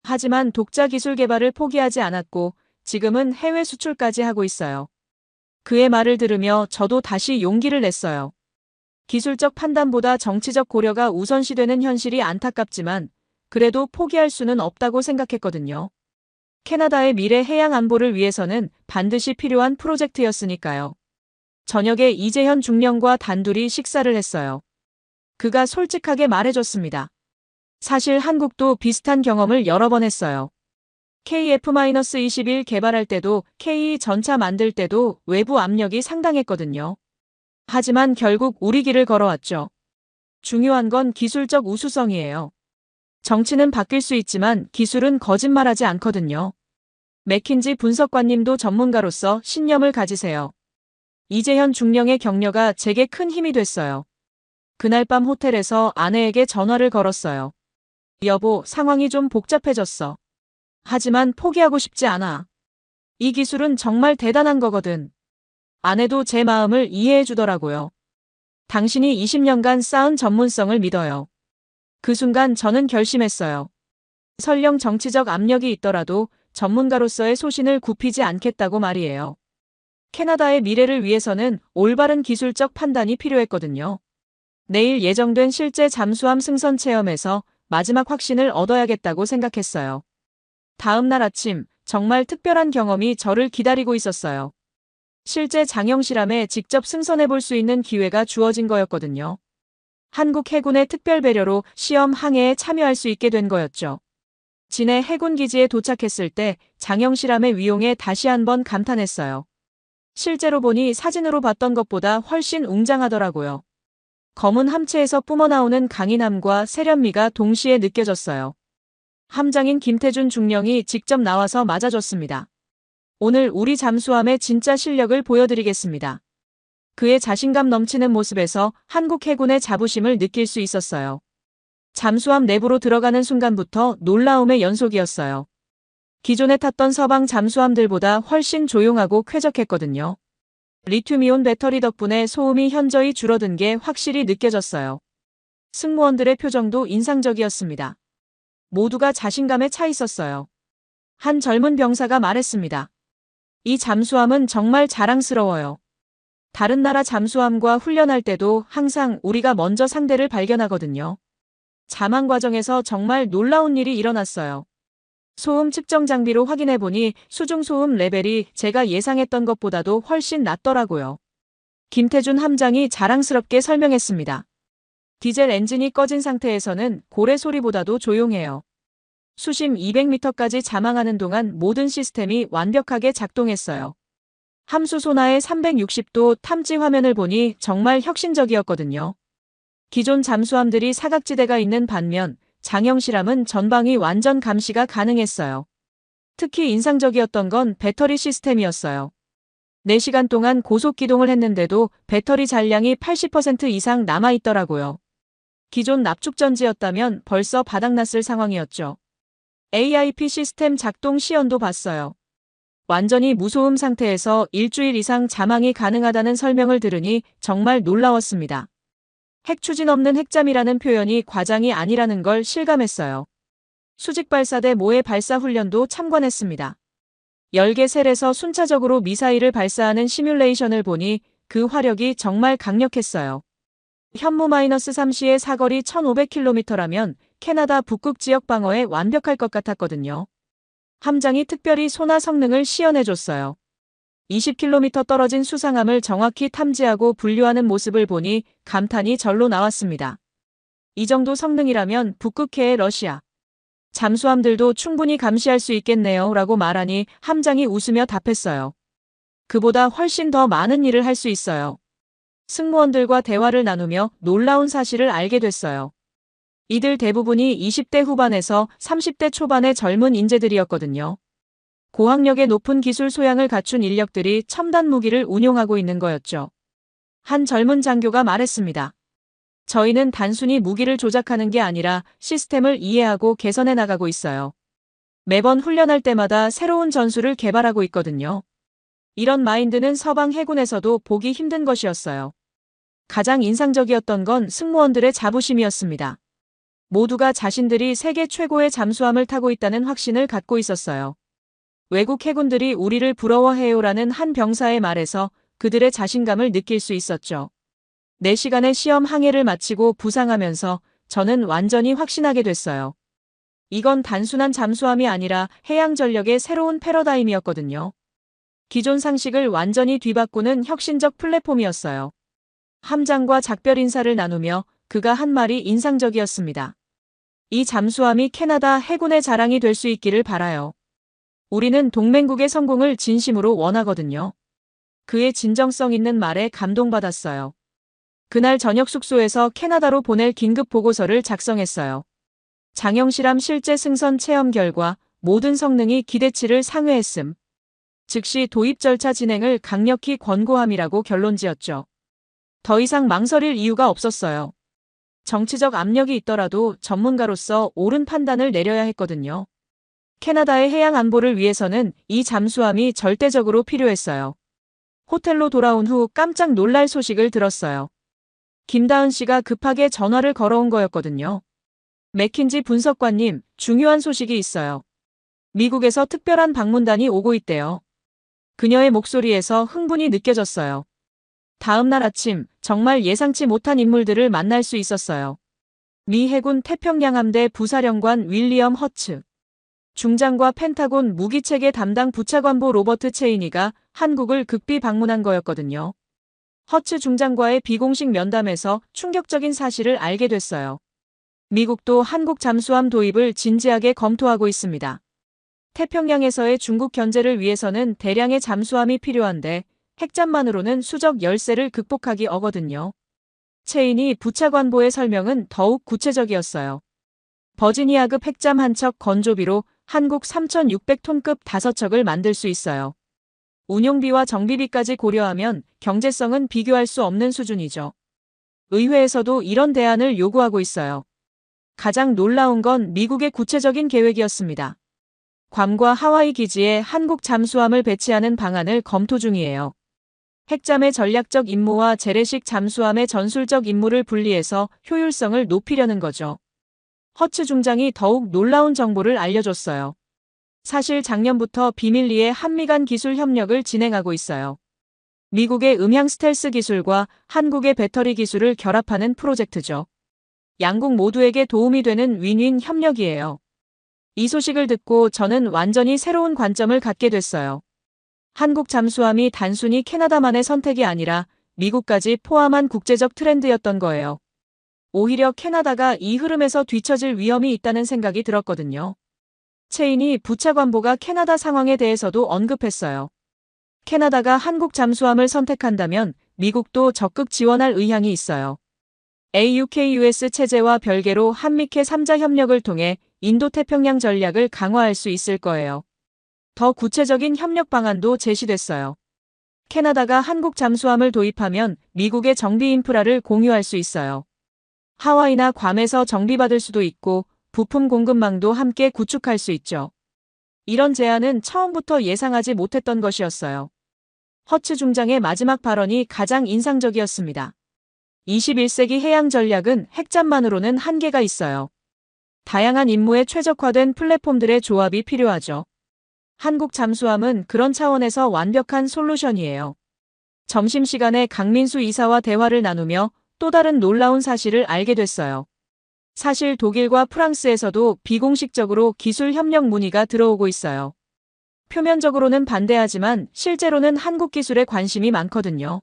하지만 독자 기술 개발을 포기하지 않았고 지금은 해외 수출까지 하고 있어요. 그의 말을 들으며 저도 다시 용기를 냈어요. 기술적 판단보다 정치적 고려가 우선시되는 현실이 안타깝지만 그래도 포기할 수는 없다고 생각했거든요. 캐나다의 미래 해양 안보를 위해서는 반드시 필요한 프로젝트였으니까요. 저녁에 이재현 중령과 단둘이 식사를 했어요. 그가 솔직하게 말해줬습니다. 사실 한국도 비슷한 경험을 여러 번 했어요. KF-21 개발할 때도 KE 전차 만들 때도 외부 압력이 상당했거든요. 하지만 결국 우리 길을 걸어왔죠. 중요한 건 기술적 우수성이에요. 정치는 바뀔 수 있지만 기술은 거짓말하지 않거든요. 맥킨지 분석관님도 전문가로서 신념을 가지세요. 이재현 중령의 격려가 제게 큰 힘이 됐어요. 그날 밤 호텔에서 아내에게 전화를 걸었어요. 여보, 상황이 좀 복잡해졌어. 하지만 포기하고 싶지 않아. 이 기술은 정말 대단한 거거든. 아내도 제 마음을 이해해 주더라고요. 당신이 20년간 쌓은 전문성을 믿어요. 그 순간 저는 결심했어요. 설령 정치적 압력이 있더라도 전문가로서의 소신을 굽히지 않겠다고 말이에요. 캐나다의 미래를 위해서는 올바른 기술적 판단이 필요했거든요. 내일 예정된 실제 잠수함 승선 체험에서 마지막 확신을 얻어야겠다고 생각했어요. 다음 날 아침, 정말 특별한 경험이 저를 기다리고 있었어요. 실제 장형 실험에 직접 승선해 볼 수 있는 기회가 주어진 거였거든요. 한국 해군의 특별 배려로 시험 항해에 참여할 수 있게 된 거였죠. 진해 해군 기지에 도착했을 때 장형 실험의 위용에 다시 한번 감탄했어요. 실제로 보니 사진으로 봤던 것보다 훨씬 웅장하더라고요. 검은 함체에서 뿜어나오는 강인함과 세련미가 동시에 느껴졌어요. 함장인 김태준 중령이 직접 나와서 맞아줬습니다. 오늘 우리 잠수함의 진짜 실력을 보여드리겠습니다. 그의 자신감 넘치는 모습에서 한국 해군의 자부심을 느낄 수 있었어요. 잠수함 내부로 들어가는 순간부터 놀라움의 연속이었어요. 기존에 탔던 서방 잠수함들보다 훨씬 조용하고 쾌적했거든요. 리튬이온 배터리 덕분에 소음이 현저히 줄어든 게 확실히 느껴졌어요. 승무원들의 표정도 인상적이었습니다. 모두가 자신감에 차 있었어요. 한 젊은 병사가 말했습니다. 이 잠수함은 정말 자랑스러워요. 다른 나라 잠수함과 훈련할 때도 항상 우리가 먼저 상대를 발견하거든요. 잠항 과정에서 정말 놀라운 일이 일어났어요. 소음 측정 장비로 확인해보니 수중소음 레벨이 제가 예상했던 것보다도 훨씬 낮더라고요. 김태준 함장이 자랑스럽게 설명했습니다. 디젤 엔진이 꺼진 상태에서는 고래 소리보다도 조용해요. 수심 200m까지 잠항하는 동안 모든 시스템이 완벽하게 작동했어요. 함수 소나의 360도 탐지 화면을 보니 정말 혁신적이었거든요. 기존 잠수함들이 사각지대가 있는 반면 장형실함은 전방이 완전 감시가 가능했어요. 특히 인상적이었던 건 배터리 시스템이었어요. 4시간 동안 고속 기동을 했는데도 배터리 잔량이 80% 이상 남아있더라고요. 기존 납축전지였다면 벌써 바닥났을 상황이었죠. AIP 시스템 작동 시연도 봤어요. 완전히 무소음 상태에서 일주일 이상 잠항이 가능하다는 설명을 들으니 정말 놀라웠습니다. 핵 추진 없는 핵잠이라는 표현이 과장이 아니라는 걸 실감했어요. 수직발사대 모의 발사 훈련도 참관했습니다. 10개 셀에서 순차적으로 미사일을 발사하는 시뮬레이션을 보니 그 화력이 정말 강력했어요. 현무-3C의 사거리 1500km라면 캐나다 북극 지역 방어에 완벽할 것 같았거든요. 함장이 특별히 소나 성능을 시연해줬어요. 20km 떨어진 수상함을 정확히 탐지하고 분류하는 모습을 보니 감탄이 절로 나왔습니다. 이 정도 성능이라면 북극해의 러시아 잠수함들도 충분히 감시할 수 있겠네요 라고 말하니 함장이 웃으며 답했어요. 그보다 훨씬 더 많은 일을 할 수 있어요. 승무원들과 대화를 나누며 놀라운 사실을 알게 됐어요. 이들 대부분이 20대 후반에서 30대 초반의 젊은 인재들이었거든요. 고학력의 높은 기술 소양을 갖춘 인력들이 첨단 무기를 운용하고 있는 거였죠. 한 젊은 장교가 말했습니다. 저희는 단순히 무기를 조작하는 게 아니라 시스템을 이해하고 개선해 나가고 있어요. 매번 훈련할 때마다 새로운 전술을 개발하고 있거든요. 이런 마인드는 서방 해군에서도 보기 힘든 것이었어요. 가장 인상적이었던 건 승무원들의 자부심이었습니다. 모두가 자신들이 세계 최고의 잠수함을 타고 있다는 확신을 갖고 있었어요. 외국 해군들이 우리를 부러워해요라는 한 병사의 말에서 그들의 자신감을 느낄 수 있었죠. 4시간의 시험 항해를 마치고 부상하면서 저는 완전히 확신하게 됐어요. 이건 단순한 잠수함이 아니라 해양 전력의 새로운 패러다임이었거든요. 기존 상식을 완전히 뒤바꾸는 혁신적 플랫폼이었어요. 함장과 작별 인사를 나누며 그가 한 말이 인상적이었습니다. 이 잠수함이 캐나다 해군의 자랑이 될 수 있기를 바라요. 우리는 동맹국의 성공을 진심으로 원하거든요. 그의 진정성 있는 말에 감동받았어요. 그날 저녁 숙소에서 캐나다로 보낼 긴급 보고서를 작성했어요. 장형실함 실제 승선 체험 결과 모든 성능이 기대치를 상회했음. 즉시 도입 절차 진행을 강력히 권고함이라고 결론지었죠. 더 이상 망설일 이유가 없었어요. 정치적 압력이 있더라도 전문가로서 옳은 판단을 내려야 했거든요. 캐나다의 해양 안보를 위해서는 이 잠수함이 절대적으로 필요했어요. 호텔로 돌아온 후 깜짝 놀랄 소식을 들었어요. 김다은 씨가 급하게 전화를 걸어온 거였거든요. 맥킨지 분석관님, 중요한 소식이 있어요. 미국에서 특별한 방문단이 오고 있대요. 그녀의 목소리에서 흥분이 느껴졌어요. 다음 날 아침 정말 예상치 못한 인물들을 만날 수 있었어요. 미 해군 태평양 함대 부사령관 윌리엄 허츠, 중장과 펜타곤 무기체계 담당 부차관보 로버트 체이니가 한국을 극비 방문한 거였거든요. 허츠 중장과의 비공식 면담에서 충격적인 사실을 알게 됐어요. 미국도 한국 잠수함 도입을 진지하게 검토하고 있습니다. 태평양에서의 중국 견제를 위해서는 대량의 잠수함이 필요한데 핵잠만으로는 수적 열세를 극복하기 어거든요. 체인이 부차관보의 설명은 더욱 구체적이었어요. 버지니아급 핵잠 한 척 건조비로 한국 3,600톤급 5척을 만들 수 있어요. 운용비와 정비비까지 고려하면 경제성은 비교할 수 없는 수준이죠. 의회에서도 이런 대안을 요구하고 있어요. 가장 놀라운 건 미국의 구체적인 계획이었습니다. 괌과 하와이 기지에 한국 잠수함을 배치하는 방안을 검토 중이에요. 핵잠의 전략적 임무와 재래식 잠수함의 전술적 임무를 분리해서 효율성을 높이려는 거죠. 허츠 중장이 더욱 놀라운 정보를 알려줬어요. 사실 작년부터 비밀리에 한미 간 기술 협력을 진행하고 있어요. 미국의 음향 스텔스 기술과 한국의 배터리 기술을 결합하는 프로젝트죠. 양국 모두에게 도움이 되는 윈윈 협력이에요. 이 소식을 듣고 저는 완전히 새로운 관점을 갖게 됐어요. 한국 잠수함이 단순히 캐나다만의 선택이 아니라 미국까지 포함한 국제적 트렌드였던 거예요. 오히려 캐나다가 이 흐름에서 뒤처질 위험이 있다는 생각이 들었거든요. 체인이 부차관보가 캐나다 상황에 대해서도 언급했어요. 캐나다가 한국 잠수함을 선택한다면 미국도 적극 지원할 의향이 있어요. AUKUS 체제와 별개로 한미캐 3자 협력을 통해 인도태평양 전략을 강화할 수 있을 거예요. 더 구체적인 협력 방안도 제시됐어요. 캐나다가 한국 잠수함을 도입하면 미국의 정비 인프라를 공유할 수 있어요. 하와이나 괌에서 정비받을 수도 있고 부품 공급망도 함께 구축할 수 있죠. 이런 제안은 처음부터 예상하지 못했던 것이었어요. 허츠 중장의 마지막 발언이 가장 인상적이었습니다. 21세기 해양 전략은 핵잠만으로는 한계가 있어요. 다양한 임무에 최적화된 플랫폼들의 조합이 필요하죠. 한국 잠수함은 그런 차원에서 완벽한 솔루션이에요. 점심시간에 강민수 이사와 대화를 나누며 또 다른 놀라운 사실을 알게 됐어요. 사실 독일과 프랑스에서도 비공식적으로 기술 협력 문의가 들어오고 있어요. 표면적으로는 반대하지만 실제로는 한국 기술에 관심이 많거든요.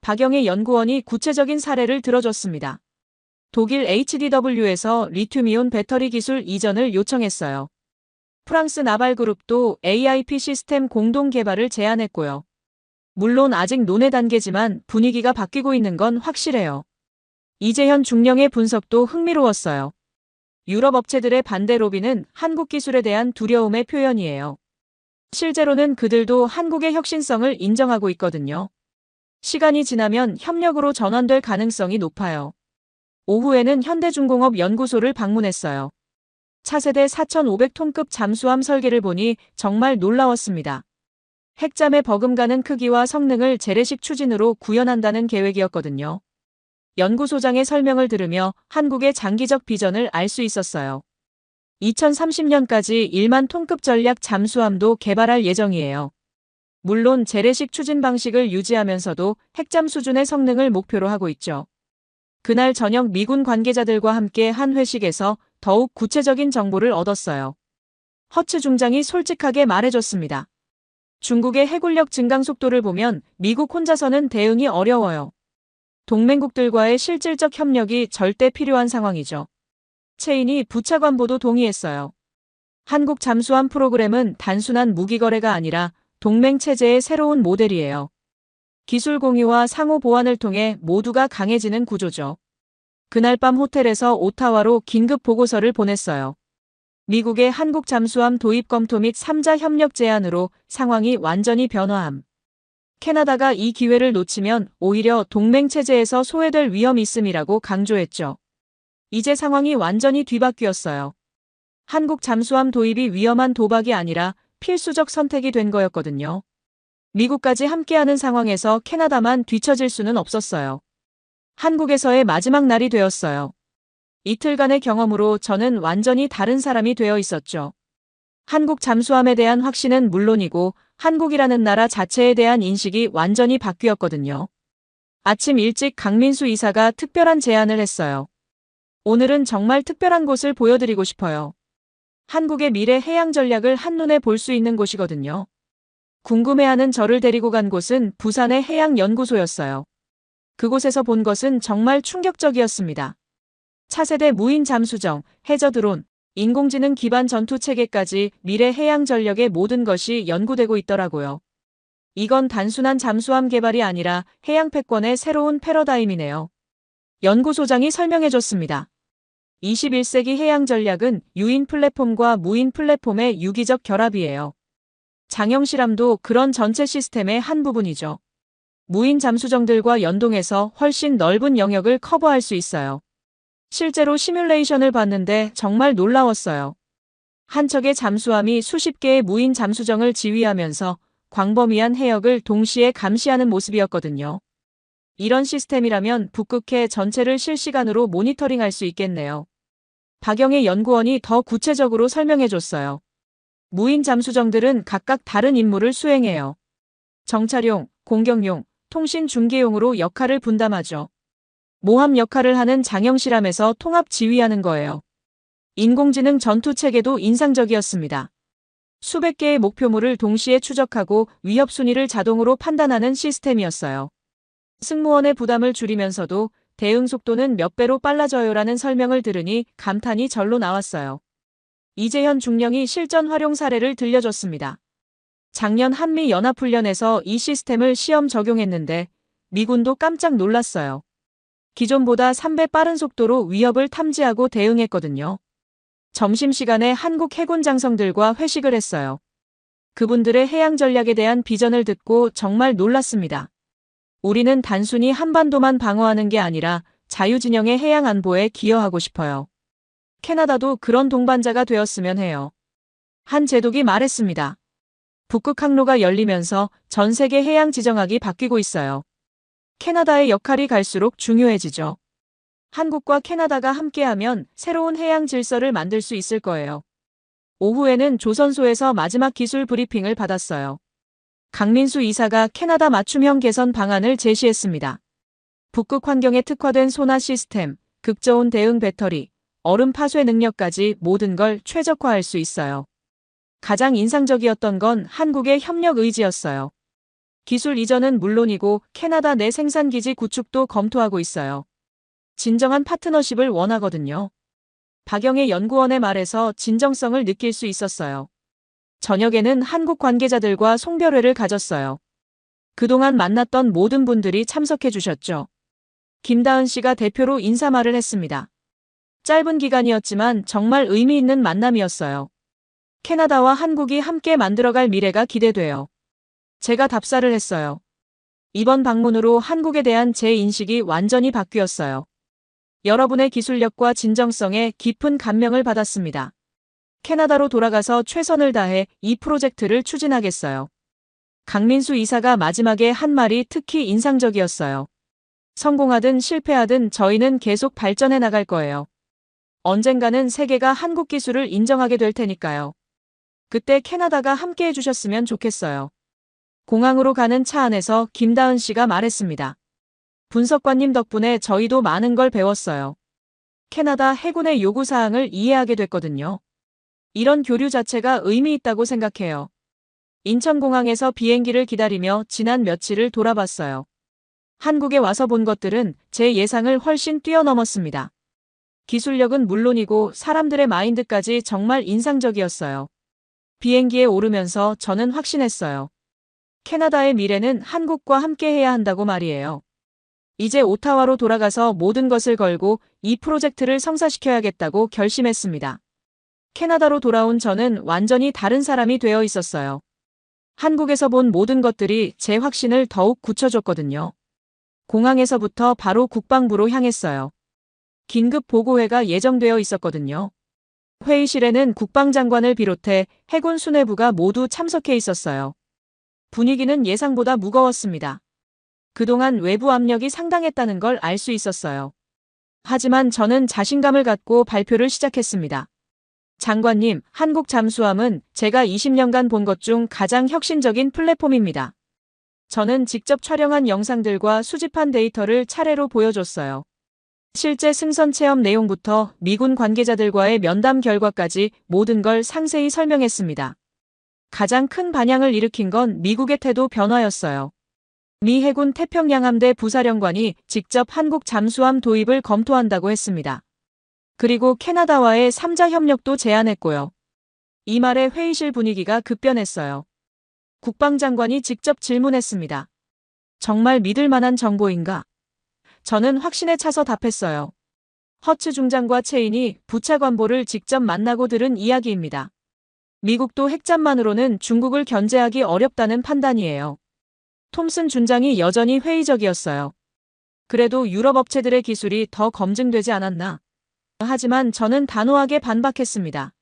박영애 연구원이 구체적인 사례를 들어줬습니다. 독일 HDW에서 리튬이온 배터리 기술 이전을 요청했어요. 프랑스 나발그룹도 AIP 시스템 공동 개발을 제안했고요. 물론 아직 논의 단계지만 분위기가 바뀌고 있는 건 확실해요. 이재현 중령의 분석도 흥미로웠어요. 유럽 업체들의 반대 로비는 한국 기술에 대한 두려움의 표현이에요. 실제로는 그들도 한국의 혁신성을 인정하고 있거든요. 시간이 지나면 협력으로 전환될 가능성이 높아요. 오후에는 현대중공업 연구소를 방문했어요. 차세대 4,500톤급 잠수함 설계를 보니 정말 놀라웠습니다. 핵잠의 버금가는 크기와 성능을 재래식 추진으로 구현한다는 계획이었거든요. 연구소장의 설명을 들으며 한국의 장기적 비전을 알 수 있었어요. 2030년까지 1만 톤급 전략 잠수함도 개발할 예정이에요. 물론 재래식 추진 방식을 유지하면서도 핵잠 수준의 성능을 목표로 하고 있죠. 그날 저녁 미군 관계자들과 함께 한 회식에서 더욱 구체적인 정보를 얻었어요. 허츠 중장이 솔직하게 말해줬습니다. 중국의 해군력 증강 속도를 보면 미국 혼자서는 대응이 어려워요. 동맹국들과의 실질적 협력이 절대 필요한 상황이죠. 체인이 부차관보도 동의했어요. 한국 잠수함 프로그램은 단순한 무기 거래가 아니라 동맹 체제의 새로운 모델이에요. 기술 공유와 상호 보완을 통해 모두가 강해지는 구조죠. 그날 밤 호텔에서 오타와로 긴급 보고서를 보냈어요. 미국의 한국 잠수함 도입 검토 및 3자 협력 제안으로 상황이 완전히 변화함. 캐나다가 이 기회를 놓치면 오히려 동맹 체제에서 소외될 위험이 있음이라고 강조했죠. 이제 상황이 완전히 뒤바뀌었어요. 한국 잠수함 도입이 위험한 도박이 아니라 필수적 선택이 된 거였거든요. 미국까지 함께하는 상황에서 캐나다만 뒤처질 수는 없었어요. 한국에서의 마지막 날이 되었어요. 이틀간의 경험으로 저는 완전히 다른 사람이 되어 있었죠. 한국 잠수함에 대한 확신은 물론이고 한국이라는 나라 자체에 대한 인식이 완전히 바뀌었거든요. 아침 일찍 강민수 이사가 특별한 제안을 했어요. 오늘은 정말 특별한 곳을 보여드리고 싶어요. 한국의 미래 해양 전략을 한눈에 볼 수 있는 곳이거든요. 궁금해하는 저를 데리고 간 곳은 부산의 해양연구소였어요. 그곳에서 본 것은 정말 충격적이었습니다. 차세대 무인 잠수정, 해저 드론, 인공지능 기반 전투 체계까지 미래 해양 전력의 모든 것이 연구되고 있더라고요. 이건 단순한 잠수함 개발이 아니라 해양 패권의 새로운 패러다임이네요. 연구소장이 설명해줬습니다. 21세기 해양 전략은 유인 플랫폼과 무인 플랫폼의 유기적 결합이에요. 장형실함도 그런 전체 시스템의 한 부분이죠. 무인 잠수정들과 연동해서 훨씬 넓은 영역을 커버할 수 있어요. 실제로 시뮬레이션을 봤는데 정말 놀라웠어요. 한 척의 잠수함이 수십 개의 무인 잠수정을 지휘하면서 광범위한 해역을 동시에 감시하는 모습이었거든요. 이런 시스템이라면 북극해 전체를 실시간으로 모니터링할 수 있겠네요. 박영애 연구원이 더 구체적으로 설명해줬어요. 무인 잠수정들은 각각 다른 임무를 수행해요. 정찰용, 공격용, 통신 중계용으로 역할을 분담하죠. 모함 역할을 하는 장형실함에서 통합 지휘하는 거예요. 인공지능 전투 체계도 인상적이었습니다. 수백 개의 목표물을 동시에 추적하고 위협 순위를 자동으로 판단하는 시스템이었어요. 승무원의 부담을 줄이면서도 대응 속도는 몇 배로 빨라져요라는 설명을 들으니 감탄이 절로 나왔어요. 이재현 중령이 실전 활용 사례를 들려줬습니다. 작년 한미연합훈련에서 이 시스템을 시험 적용했는데 미군도 깜짝 놀랐어요. 기존보다 3배 빠른 속도로 위협을 탐지하고 대응했거든요. 점심시간에 한국 해군 장성들과 회식을 했어요. 그분들의 해양 전략에 대한 비전을 듣고 정말 놀랐습니다. 우리는 단순히 한반도만 방어하는 게 아니라 자유진영의 해양 안보에 기여하고 싶어요. 캐나다도 그런 동반자가 되었으면 해요. 한 제독이 말했습니다. 북극 항로가 열리면서 전 세계 해양 지정학이 바뀌고 있어요. 캐나다의 역할이 갈수록 중요해지죠. 한국과 캐나다가 함께하면 새로운 해양 질서를 만들 수 있을 거예요. 오후에는 조선소에서 마지막 기술 브리핑을 받았어요. 강민수 이사가 캐나다 맞춤형 개선 방안을 제시했습니다. 북극 환경에 특화된 소나 시스템, 극저온 대응 배터리, 얼음 파쇄 능력까지 모든 걸 최적화할 수 있어요. 가장 인상적이었던 건 한국의 협력 의지였어요. 기술 이전은 물론이고 캐나다 내 생산기지 구축도 검토하고 있어요. 진정한 파트너십을 원하거든요. 박영애 연구원의 말에서 진정성을 느낄 수 있었어요. 저녁에는 한국 관계자들과 송별회를 가졌어요. 그동안 만났던 모든 분들이 참석해 주셨죠. 김다은 씨가 대표로 인사말을 했습니다. 짧은 기간이었지만 정말 의미 있는 만남이었어요. 캐나다와 한국이 함께 만들어갈 미래가 기대돼요. 제가 답사를 했어요. 이번 방문으로 한국에 대한 제 인식이 완전히 바뀌었어요. 여러분의 기술력과 진정성에 깊은 감명을 받았습니다. 캐나다로 돌아가서 최선을 다해 이 프로젝트를 추진하겠어요. 강민수 이사가 마지막에 한 말이 특히 인상적이었어요. 성공하든 실패하든 저희는 계속 발전해 나갈 거예요. 언젠가는 세계가 한국 기술을 인정하게 될 테니까요. 그때 캐나다가 함께 해주셨으면 좋겠어요. 공항으로 가는 차 안에서 김다은 씨가 말했습니다. 분석관님 덕분에 저희도 많은 걸 배웠어요. 캐나다 해군의 요구사항을 이해하게 됐거든요. 이런 교류 자체가 의미 있다고 생각해요. 인천공항에서 비행기를 기다리며 지난 며칠을 돌아봤어요. 한국에 와서 본 것들은 제 예상을 훨씬 뛰어넘었습니다. 기술력은 물론이고 사람들의 마인드까지 정말 인상적이었어요. 비행기에 오르면서 저는 확신했어요. 캐나다의 미래는 한국과 함께 해야 한다고 말이에요. 이제 오타와로 돌아가서 모든 것을 걸고 이 프로젝트를 성사시켜야겠다고 결심했습니다. 캐나다로 돌아온 저는 완전히 다른 사람이 되어 있었어요. 한국에서 본 모든 것들이 제 확신을 더욱 굳혀줬거든요. 공항에서부터 바로 국방부로 향했어요. 긴급 보고회가 예정되어 있었거든요. 회의실에는 국방장관을 비롯해 해군 수뇌부가 모두 참석해 있었어요. 분위기는 예상보다 무거웠습니다. 그동안 외부 압력이 상당했다는 걸 알 수 있었어요. 하지만 저는 자신감을 갖고 발표를 시작했습니다. 장관님, 한국 잠수함은 제가 20년간 본 것 중 가장 혁신적인 플랫폼입니다. 저는 직접 촬영한 영상들과 수집한 데이터를 차례로 보여줬어요. 실제 승선 체험 내용부터 미군 관계자들과의 면담 결과까지 모든 걸 상세히 설명했습니다. 가장 큰 반향을 일으킨 건 미국의 태도 변화였어요. 미 해군 태평양함대 부사령관이 직접 한국 잠수함 도입을 검토한다고 했습니다. 그리고 캐나다와의 3자 협력도 제안했고요. 이 말에 회의실 분위기가 급변했어요. 국방장관이 직접 질문했습니다. 정말 믿을 만한 정보인가? 저는 확신에 차서 답했어요. 허츠 중장과 체인이 부차 관보를 직접 만나고 들은 이야기입니다. 미국도 핵잠만으로는 중국을 견제하기 어렵다는 판단이에요. 톰슨 준장이 여전히 회의적이었어요. 그래도 유럽 업체들의 기술이 더 검증되지 않았나. 하지만 저는 단호하게 반박했습니다.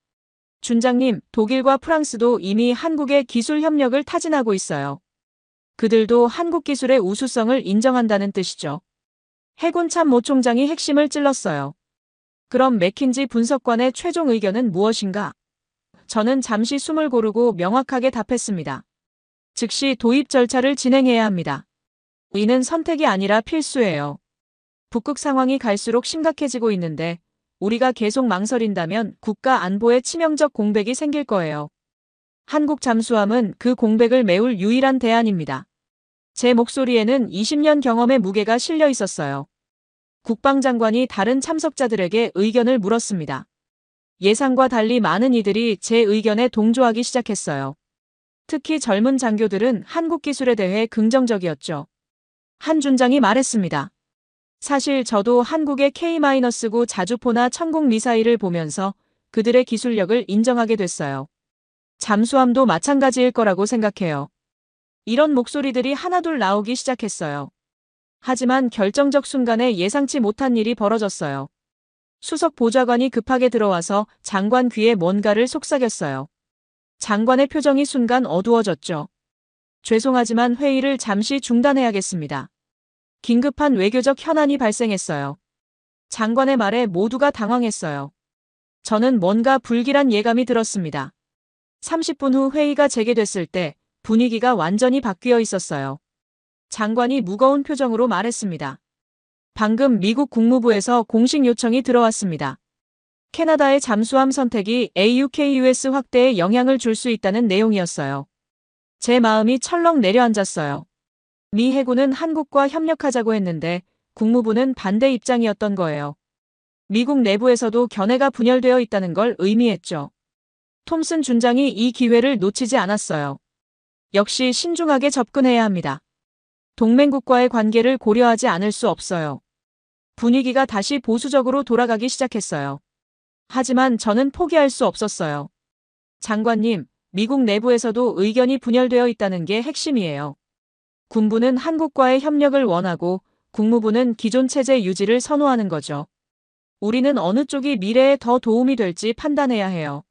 준장님, 독일과 프랑스도 이미 한국의 기술 협력을 타진하고 있어요. 그들도 한국 기술의 우수성을 인정한다는 뜻이죠. 해군 참모 총장이 핵심을 찔렀어요. 그럼 맥킨지 분석관의 최종 의견은 무엇인가? 저는 잠시 숨을 고르고 명확하게 답했습니다. 즉시 도입 절차를 진행해야 합니다. 이는 선택이 아니라 필수예요. 북극 상황이 갈수록 심각해지고 있는데 우리가 계속 망설인다면 국가 안보에 치명적 공백이 생길 거예요. 한국 잠수함은 그 공백을 메울 유일한 대안입니다. 제 목소리에는 20년 경험의 무게가 실려 있었어요. 국방장관이 다른 참석자들에게 의견을 물었습니다. 예상과 달리 많은 이들이 제 의견에 동조하기 시작했어요. 특히 젊은 장교들은 한국 기술에 대해 긍정적이었죠. 한 준장이 말했습니다. 사실 저도 한국의 K-9 자주포나 천국 미사일을 보면서 그들의 기술력을 인정하게 됐어요. 잠수함도 마찬가지일 거라고 생각해요. 이런 목소리들이 하나둘 나오기 시작했어요. 하지만 결정적 순간에 예상치 못한 일이 벌어졌어요. 수석 보좌관이 급하게 들어와서 장관 귀에 뭔가를 속삭였어요. 장관의 표정이 순간 어두워졌죠. 죄송하지만 회의를 잠시 중단해야겠습니다. 긴급한 외교적 현안이 발생했어요. 장관의 말에 모두가 당황했어요. 저는 뭔가 불길한 예감이 들었습니다. 30분 후 회의가 재개됐을 때 분위기가 완전히 바뀌어 있었어요. 장관이 무거운 표정으로 말했습니다. 방금 미국 국무부에서 공식 요청이 들어왔습니다. 캐나다의 잠수함 선택이 AUKUS 확대에 영향을 줄 수 있다는 내용이었어요. 제 마음이 철렁 내려앉았어요. 미 해군은 한국과 협력하자고 했는데 국무부는 반대 입장이었던 거예요. 미국 내부에서도 견해가 분열되어 있다는 걸 의미했죠. 톰슨 준장이 이 기회를 놓치지 않았어요. 역시 신중하게 접근해야 합니다. 동맹국과의 관계를 고려하지 않을 수 없어요. 분위기가 다시 보수적으로 돌아가기 시작했어요. 하지만 저는 포기할 수 없었어요. 장관님, 미국 내부에서도 의견이 분열되어 있다는 게 핵심이에요. 군부는 한국과의 협력을 원하고 국무부는 기존 체제 유지를 선호하는 거죠. 우리는 어느 쪽이 미래에 더 도움이 될지 판단해야 해요.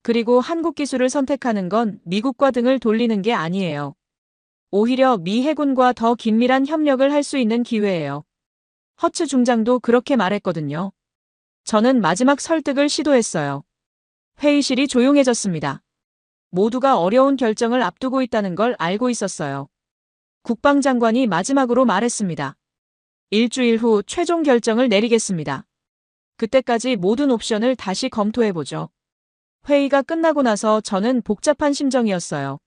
그리고 한국 기술을 선택하는 건 미국과 등을 돌리는 게 아니에요. 오히려 미 해군과 더 긴밀한 협력을 할 수 있는 기회예요. 허츠 중장도 그렇게 말했거든요. 저는 마지막 설득을 시도했어요. 회의실이 조용해졌습니다. 모두가 어려운 결정을 앞두고 있다는 걸 알고 있었어요. 국방장관이 마지막으로 말했습니다. 일주일 후 최종 결정을 내리겠습니다. 그때까지 모든 옵션을 다시 검토해보죠. 회의가 끝나고 나서 저는 복잡한 심정이었어요.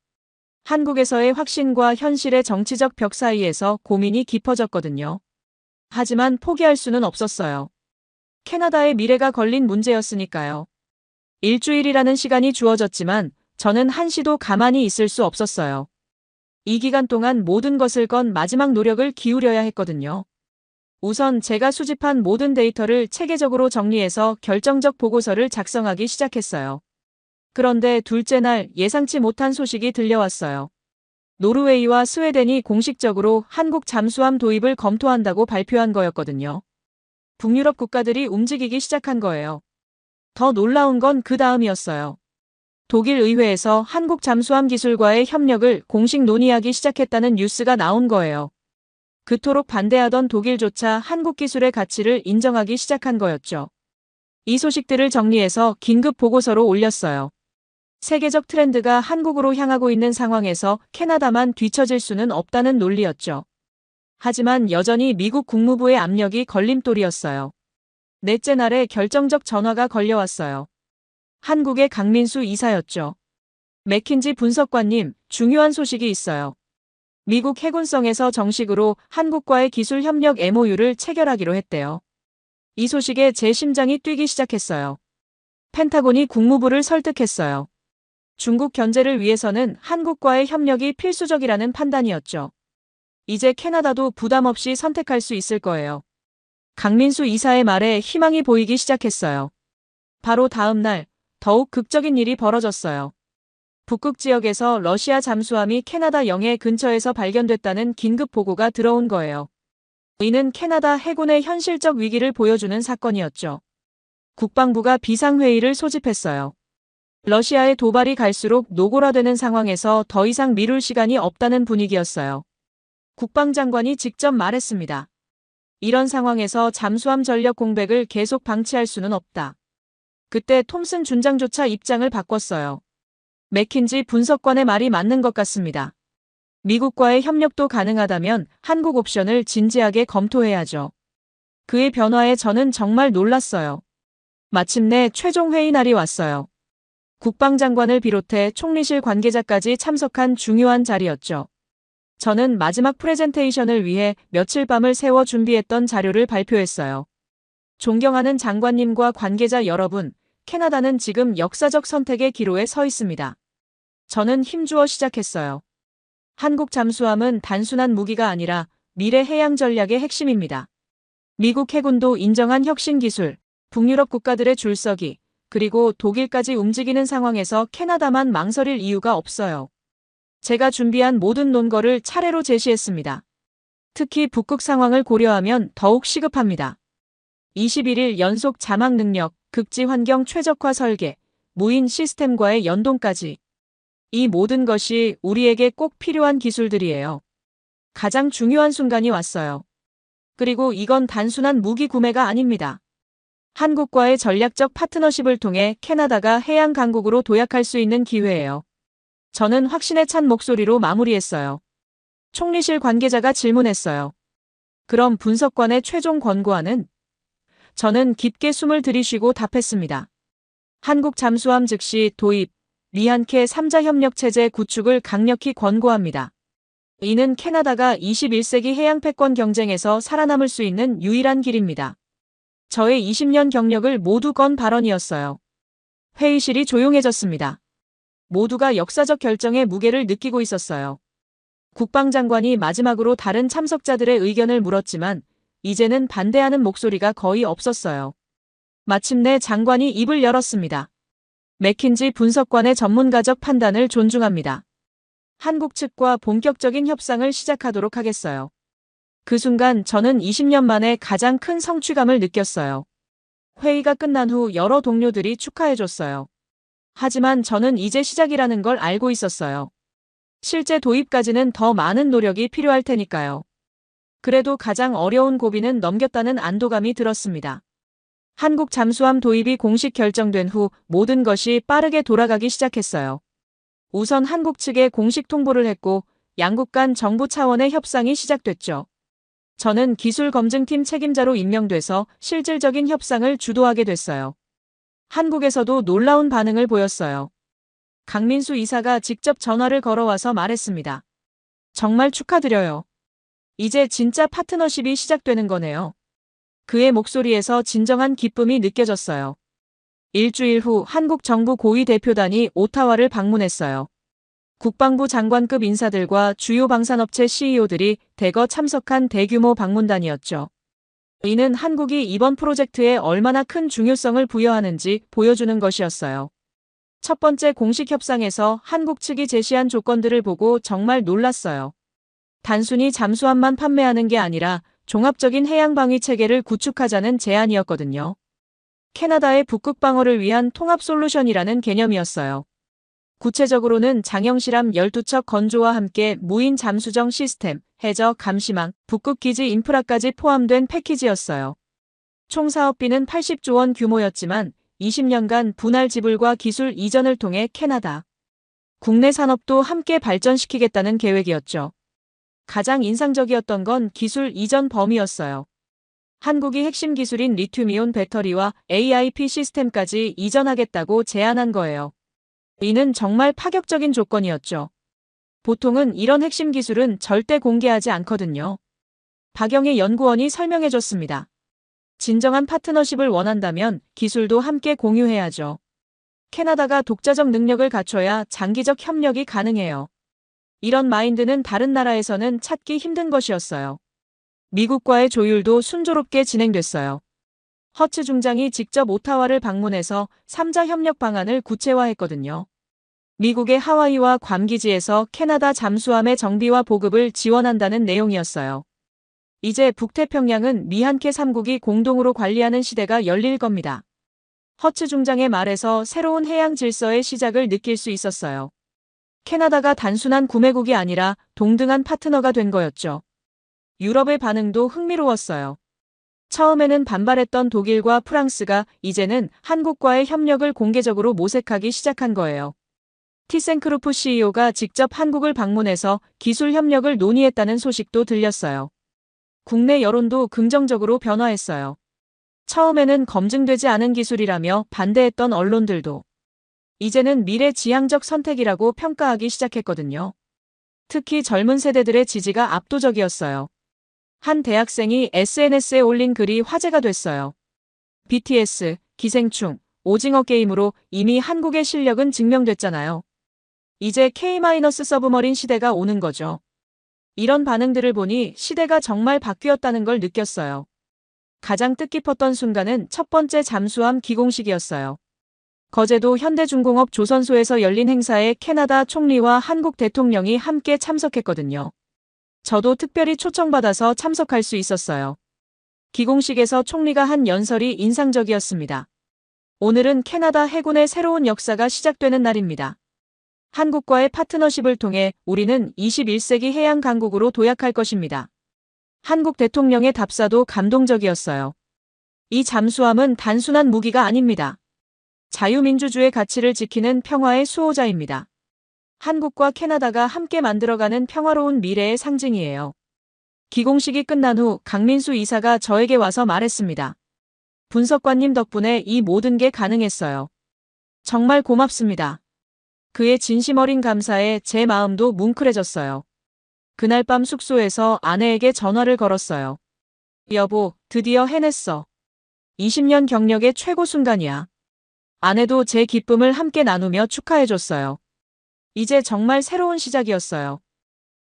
한국에서의 확신과 현실의 정치적 벽 사이에서 고민이 깊어졌거든요. 하지만 포기할 수는 없었어요. 캐나다의 미래가 걸린 문제였으니까요. 일주일이라는 시간이 주어졌지만 저는 한시도 가만히 있을 수 없었어요. 이 기간 동안 모든 것을 건 마지막 노력을 기울여야 했거든요. 우선 제가 수집한 모든 데이터를 체계적으로 정리해서 결정적 보고서를 작성하기 시작했어요. 그런데 둘째 날 예상치 못한 소식이 들려왔어요. 노르웨이와 스웨덴이 공식적으로 한국 잠수함 도입을 검토한다고 발표한 거였거든요. 북유럽 국가들이 움직이기 시작한 거예요. 더 놀라운 건 그 다음이었어요. 독일 의회에서 한국 잠수함 기술과의 협력을 공식 논의하기 시작했다는 뉴스가 나온 거예요. 그토록 반대하던 독일조차 한국 기술의 가치를 인정하기 시작한 거였죠. 이 소식들을 정리해서 긴급 보고서로 올렸어요. 세계적 트렌드가 한국으로 향하고 있는 상황에서 캐나다만 뒤처질 수는 없다는 논리였죠. 하지만 여전히 미국 국무부의 압력이 걸림돌이었어요. 넷째 날에 결정적 전화가 걸려왔어요. 한국의 강민수 이사였죠. 맥킨지 분석관님, 중요한 소식이 있어요. 미국 해군성에서 정식으로 한국과의 기술 협력 MOU를 체결하기로 했대요. 이 소식에 제 심장이 뛰기 시작했어요. 펜타곤이 국무부를 설득했어요. 중국 견제를 위해서는 한국과의 협력이 필수적이라는 판단이었죠. 이제 캐나다도 부담 없이 선택할 수 있을 거예요. 강민수 이사의 말에 희망이 보이기 시작했어요. 바로 다음 날 더욱 극적인 일이 벌어졌어요. 북극 지역에서 러시아 잠수함이 캐나다 영해 근처에서 발견됐다는 긴급 보고가 들어온 거예요. 이는 캐나다 해군의 현실적 위기를 보여주는 사건이었죠. 국방부가 비상회의를 소집했어요. 러시아의 도발이 갈수록 노골화되는 상황에서 더 이상 미룰 시간이 없다는 분위기였어요. 국방장관이 직접 말했습니다. 이런 상황에서 잠수함 전력 공백을 계속 방치할 수는 없다. 그때 톰슨 준장조차 입장을 바꿨어요. 맥킨지 분석관의 말이 맞는 것 같습니다. 미국과의 협력도 가능하다면 한국 옵션을 진지하게 검토해야죠. 그의 변화에 저는 정말 놀랐어요. 마침내 최종 회의 날이 왔어요. 국방장관을 비롯해 총리실 관계자까지 참석한 중요한 자리였죠. 저는 마지막 프레젠테이션을 위해 며칠 밤을 새워 준비했던 자료를 발표했어요. 존경하는 장관님과 관계자 여러분, 캐나다는 지금 역사적 선택의 기로에 서 있습니다. 저는 힘주어 시작했어요. 한국 잠수함은 단순한 무기가 아니라 미래 해양 전략의 핵심입니다. 미국 해군도 인정한 혁신 기술, 북유럽 국가들의 줄서기, 그리고 독일까지 움직이는 상황에서 캐나다만 망설일 이유가 없어요. 제가 준비한 모든 논거를 차례로 제시했습니다. 특히 북극 상황을 고려하면 더욱 시급합니다. 21일 연속 자막 능력, 극지 환경 최적화 설계, 무인 시스템과의 연동까지. 이 모든 것이 우리에게 꼭 필요한 기술들이에요. 가장 중요한 순간이 왔어요. 그리고 이건 단순한 무기 구매가 아닙니다. 한국과의 전략적 파트너십을 통해 캐나다가 해양 강국으로 도약할 수 있는 기회예요. 저는 확신에 찬 목소리로 마무리했어요. 총리실 관계자가 질문했어요. 그럼 분석관의 최종 권고안은? 저는 깊게 숨을 들이쉬고 답했습니다. 한국 잠수함 즉시 도입, 리한케 3자 협력 체제 구축을 강력히 권고합니다. 이는 캐나다가 21세기 해양 패권 경쟁에서 살아남을 수 있는 유일한 길입니다. 저의 20년 경력을 모두 건 발언이었어요. 회의실이 조용해졌습니다. 모두가 역사적 결정의 무게를 느끼고 있었어요. 국방장관이 마지막으로 다른 참석자들의 의견을 물었지만 이제는 반대하는 목소리가 거의 없었어요. 마침내 장관이 입을 열었습니다. 맥킨지 분석관의 전문가적 판단을 존중합니다. 한국 측과 본격적인 협상을 시작하도록 하겠어요. 그 순간 저는 20년 만에 가장 큰 성취감을 느꼈어요. 회의가 끝난 후 여러 동료들이 축하해줬어요. 하지만 저는 이제 시작이라는 걸 알고 있었어요. 실제 도입까지는 더 많은 노력이 필요할 테니까요. 그래도 가장 어려운 고비는 넘겼다는 안도감이 들었습니다. 한국 잠수함 도입이 공식 결정된 후 모든 것이 빠르게 돌아가기 시작했어요. 우선 한국 측에 공식 통보를 했고 양국 간 정부 차원의 협상이 시작됐죠. 저는 기술 검증팀 책임자로 임명돼서 실질적인 협상을 주도하게 됐어요. 한국에서도 놀라운 반응을 보였어요. 강민수 이사가 직접 전화를 걸어와서 말했습니다. 정말 축하드려요. 이제 진짜 파트너십이 시작되는 거네요. 그의 목소리에서 진정한 기쁨이 느껴졌어요. 일주일 후 한국 정부 고위 대표단이 오타와를 방문했어요. 국방부 장관급 인사들과 주요 방산업체 CEO들이 대거 참석한 대규모 방문단이었죠. 이는 한국이 이번 프로젝트에 얼마나 큰 중요성을 부여하는지 보여주는 것이었어요. 첫 번째 공식 협상에서 한국 측이 제시한 조건들을 보고 정말 놀랐어요. 단순히 잠수함만 판매하는 게 아니라 종합적인 해양 방위 체계를 구축하자는 제안이었거든요. 캐나다의 북극 방어를 위한 통합 솔루션이라는 개념이었어요. 구체적으로는 장형실함 12척 건조와 함께 무인 잠수정 시스템, 해저 감시망, 북극 기지 인프라까지 포함된 패키지였어요. 총 사업비는 80조 원 규모였지만 20년간 분할 지불과 기술 이전을 통해 캐나다 국내 산업도 함께 발전시키겠다는 계획이었죠. 가장 인상적이었던 건 기술 이전 범위였어요. 한국이 핵심 기술인 리튬이온 배터리와 AIP 시스템까지 이전하겠다고 제안한 거예요. 이는 정말 파격적인 조건이었죠. 보통은 이런 핵심 기술은 절대 공개하지 않거든요. 박영애 연구원이 설명해줬습니다. 진정한 파트너십을 원한다면 기술도 함께 공유해야죠. 캐나다가 독자적 능력을 갖춰야 장기적 협력이 가능해요. 이런 마인드는 다른 나라에서는 찾기 힘든 것이었어요. 미국과의 조율도 순조롭게 진행됐어요. 허츠 중장이 직접 오타와를 방문해서 3자 협력 방안을 구체화했거든요. 미국의 하와이와 괌 기지에서 캐나다 잠수함의 정비와 보급을 지원한다는 내용이었어요. 이제 북태평양은 미한캐 3국이 공동으로 관리하는 시대가 열릴 겁니다. 허츠 중장의 말에서 새로운 해양 질서의 시작을 느낄 수 있었어요. 캐나다가 단순한 구매국이 아니라 동등한 파트너가 된 거였죠. 유럽의 반응도 흥미로웠어요. 처음에는 반발했던 독일과 프랑스가 이제는 한국과의 협력을 공개적으로 모색하기 시작한 거예요. 티센크루프 CEO가 직접 한국을 방문해서 기술 협력을 논의했다는 소식도 들렸어요. 국내 여론도 긍정적으로 변화했어요. 처음에는 검증되지 않은 기술이라며 반대했던 언론들도 이제는 미래지향적 선택이라고 평가하기 시작했거든요. 특히 젊은 세대들의 지지가 압도적이었어요. 한 대학생이 SNS에 올린 글이 화제가 됐어요. BTS, 기생충, 오징어 게임으로 이미 한국의 실력은 증명됐잖아요. 이제 K-서브머린 시대가 오는 거죠. 이런 반응들을 보니 시대가 정말 바뀌었다는 걸 느꼈어요. 가장 뜻깊었던 순간은 첫 번째 잠수함 기공식이었어요. 거제도 현대중공업 조선소에서 열린 행사에 캐나다 총리와 한국 대통령이 함께 참석했거든요. 저도 특별히 초청받아서 참석할 수 있었어요. 기공식에서 총리가 한 연설이 인상적이었습니다. 오늘은 캐나다 해군의 새로운 역사가 시작되는 날입니다. 한국과의 파트너십을 통해 우리는 21세기 해양 강국으로 도약할 것입니다. 한국 대통령의 답사도 감동적이었어요. 이 잠수함은 단순한 무기가 아닙니다. 자유민주주의 가치를 지키는 평화의 수호자입니다. 한국과 캐나다가 함께 만들어가는 평화로운 미래의 상징이에요. 기공식이 끝난 후 강민수 이사가 저에게 와서 말했습니다. 분석관님 덕분에 이 모든 게 가능했어요. 정말 고맙습니다. 그의 진심 어린 감사에 제 마음도 뭉클해졌어요. 그날 밤 숙소에서 아내에게 전화를 걸었어요. 여보, 드디어 해냈어. 20년 경력의 최고 순간이야. 아내도 제 기쁨을 함께 나누며 축하해줬어요. 이제 정말 새로운 시작이었어요.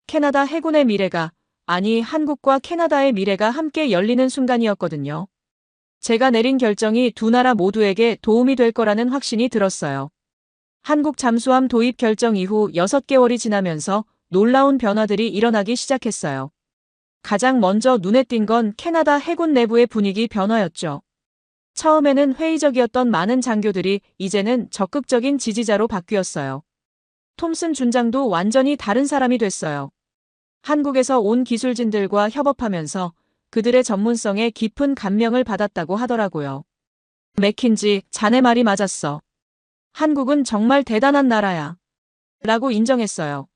캐나다 해군의 미래가, 아니 한국과 캐나다의 미래가 함께 열리는 순간이었거든요. 제가 내린 결정이 두 나라 모두에게 도움이 될 거라는 확신이 들었어요. 한국 잠수함 도입 결정 이후 6개월이 지나면서 놀라운 변화들이 일어나기 시작했어요. 가장 먼저 눈에 띈 건 캐나다 해군 내부의 분위기 변화였죠. 처음에는 회의적이었던 많은 장교들이 이제는 적극적인 지지자로 바뀌었어요. 톰슨 준장도 완전히 다른 사람이 됐어요. 한국에서 온 기술진들과 협업하면서 그들의 전문성에 깊은 감명을 받았다고 하더라고요. 맥킨지, 자네 말이 맞았어. 한국은 정말 대단한 나라야. 라고 인정했어요.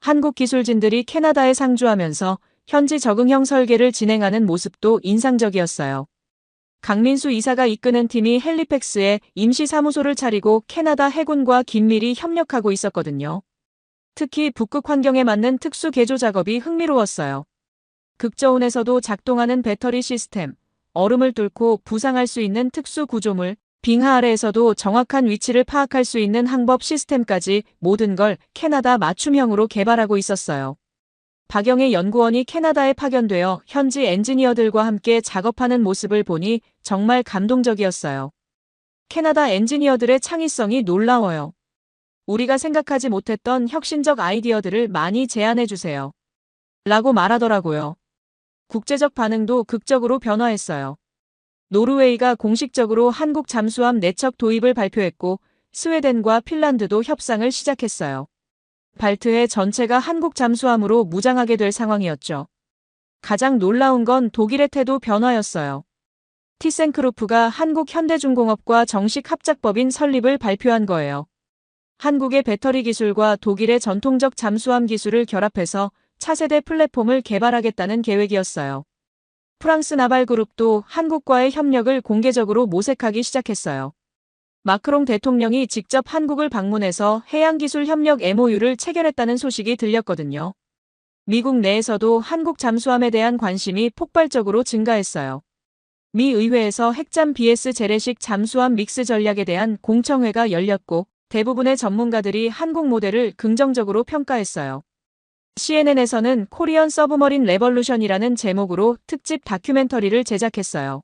한국 기술진들이 캐나다에 상주하면서 현지 적응형 설계를 진행하는 모습도 인상적이었어요. 강민수 이사가 이끄는 팀이 헬리팩스에 임시 사무소를 차리고 캐나다 해군과 긴밀히 협력하고 있었거든요. 특히 북극 환경에 맞는 특수 개조 작업이 흥미로웠어요. 극저온에서도 작동하는 배터리 시스템, 얼음을 뚫고 부상할 수 있는 특수 구조물, 빙하 아래에서도 정확한 위치를 파악할 수 있는 항법 시스템까지 모든 걸 캐나다 맞춤형으로 개발하고 있었어요. 박영의 연구원이 캐나다에 파견되어 현지 엔지니어들과 함께 작업하는 모습을 보니 정말 감동적이었어요. 캐나다 엔지니어들의 창의성이 놀라워요. 우리가 생각하지 못했던 혁신적 아이디어들을 많이 제안해 주세요. 라고 말하더라고요. 국제적 반응도 극적으로 변화했어요. 노르웨이가 공식적으로 한국 잠수함 내척 도입을 발표했고 스웨덴과 핀란드도 협상을 시작했어요. 발트해 전체가 한국 잠수함으로 무장하게 될 상황이었죠. 가장 놀라운 건 독일의 태도 변화였어요. 티센크루프가 한국 현대중공업과 정식 합작법인 설립을 발표한 거예요. 한국의 배터리 기술과 독일의 전통적 잠수함 기술을 결합해서 차세대 플랫폼을 개발하겠다는 계획이었어요. 프랑스 나발그룹도 한국과의 협력을 공개적으로 모색하기 시작했어요. 마크롱 대통령이 직접 한국을 방문해서 해양기술 협력 MOU를 체결했다는 소식이 들렸거든요. 미국 내에서도 한국 잠수함에 대한 관심이 폭발적으로 증가했어요. 미 의회에서 핵잠 BS 재래식 잠수함 믹스 전략에 대한 공청회가 열렸고 대부분의 전문가들이 한국 모델을 긍정적으로 평가했어요. CNN에서는 코리안 서브머린 레볼루션이라는 제목으로 특집 다큐멘터리를 제작했어요.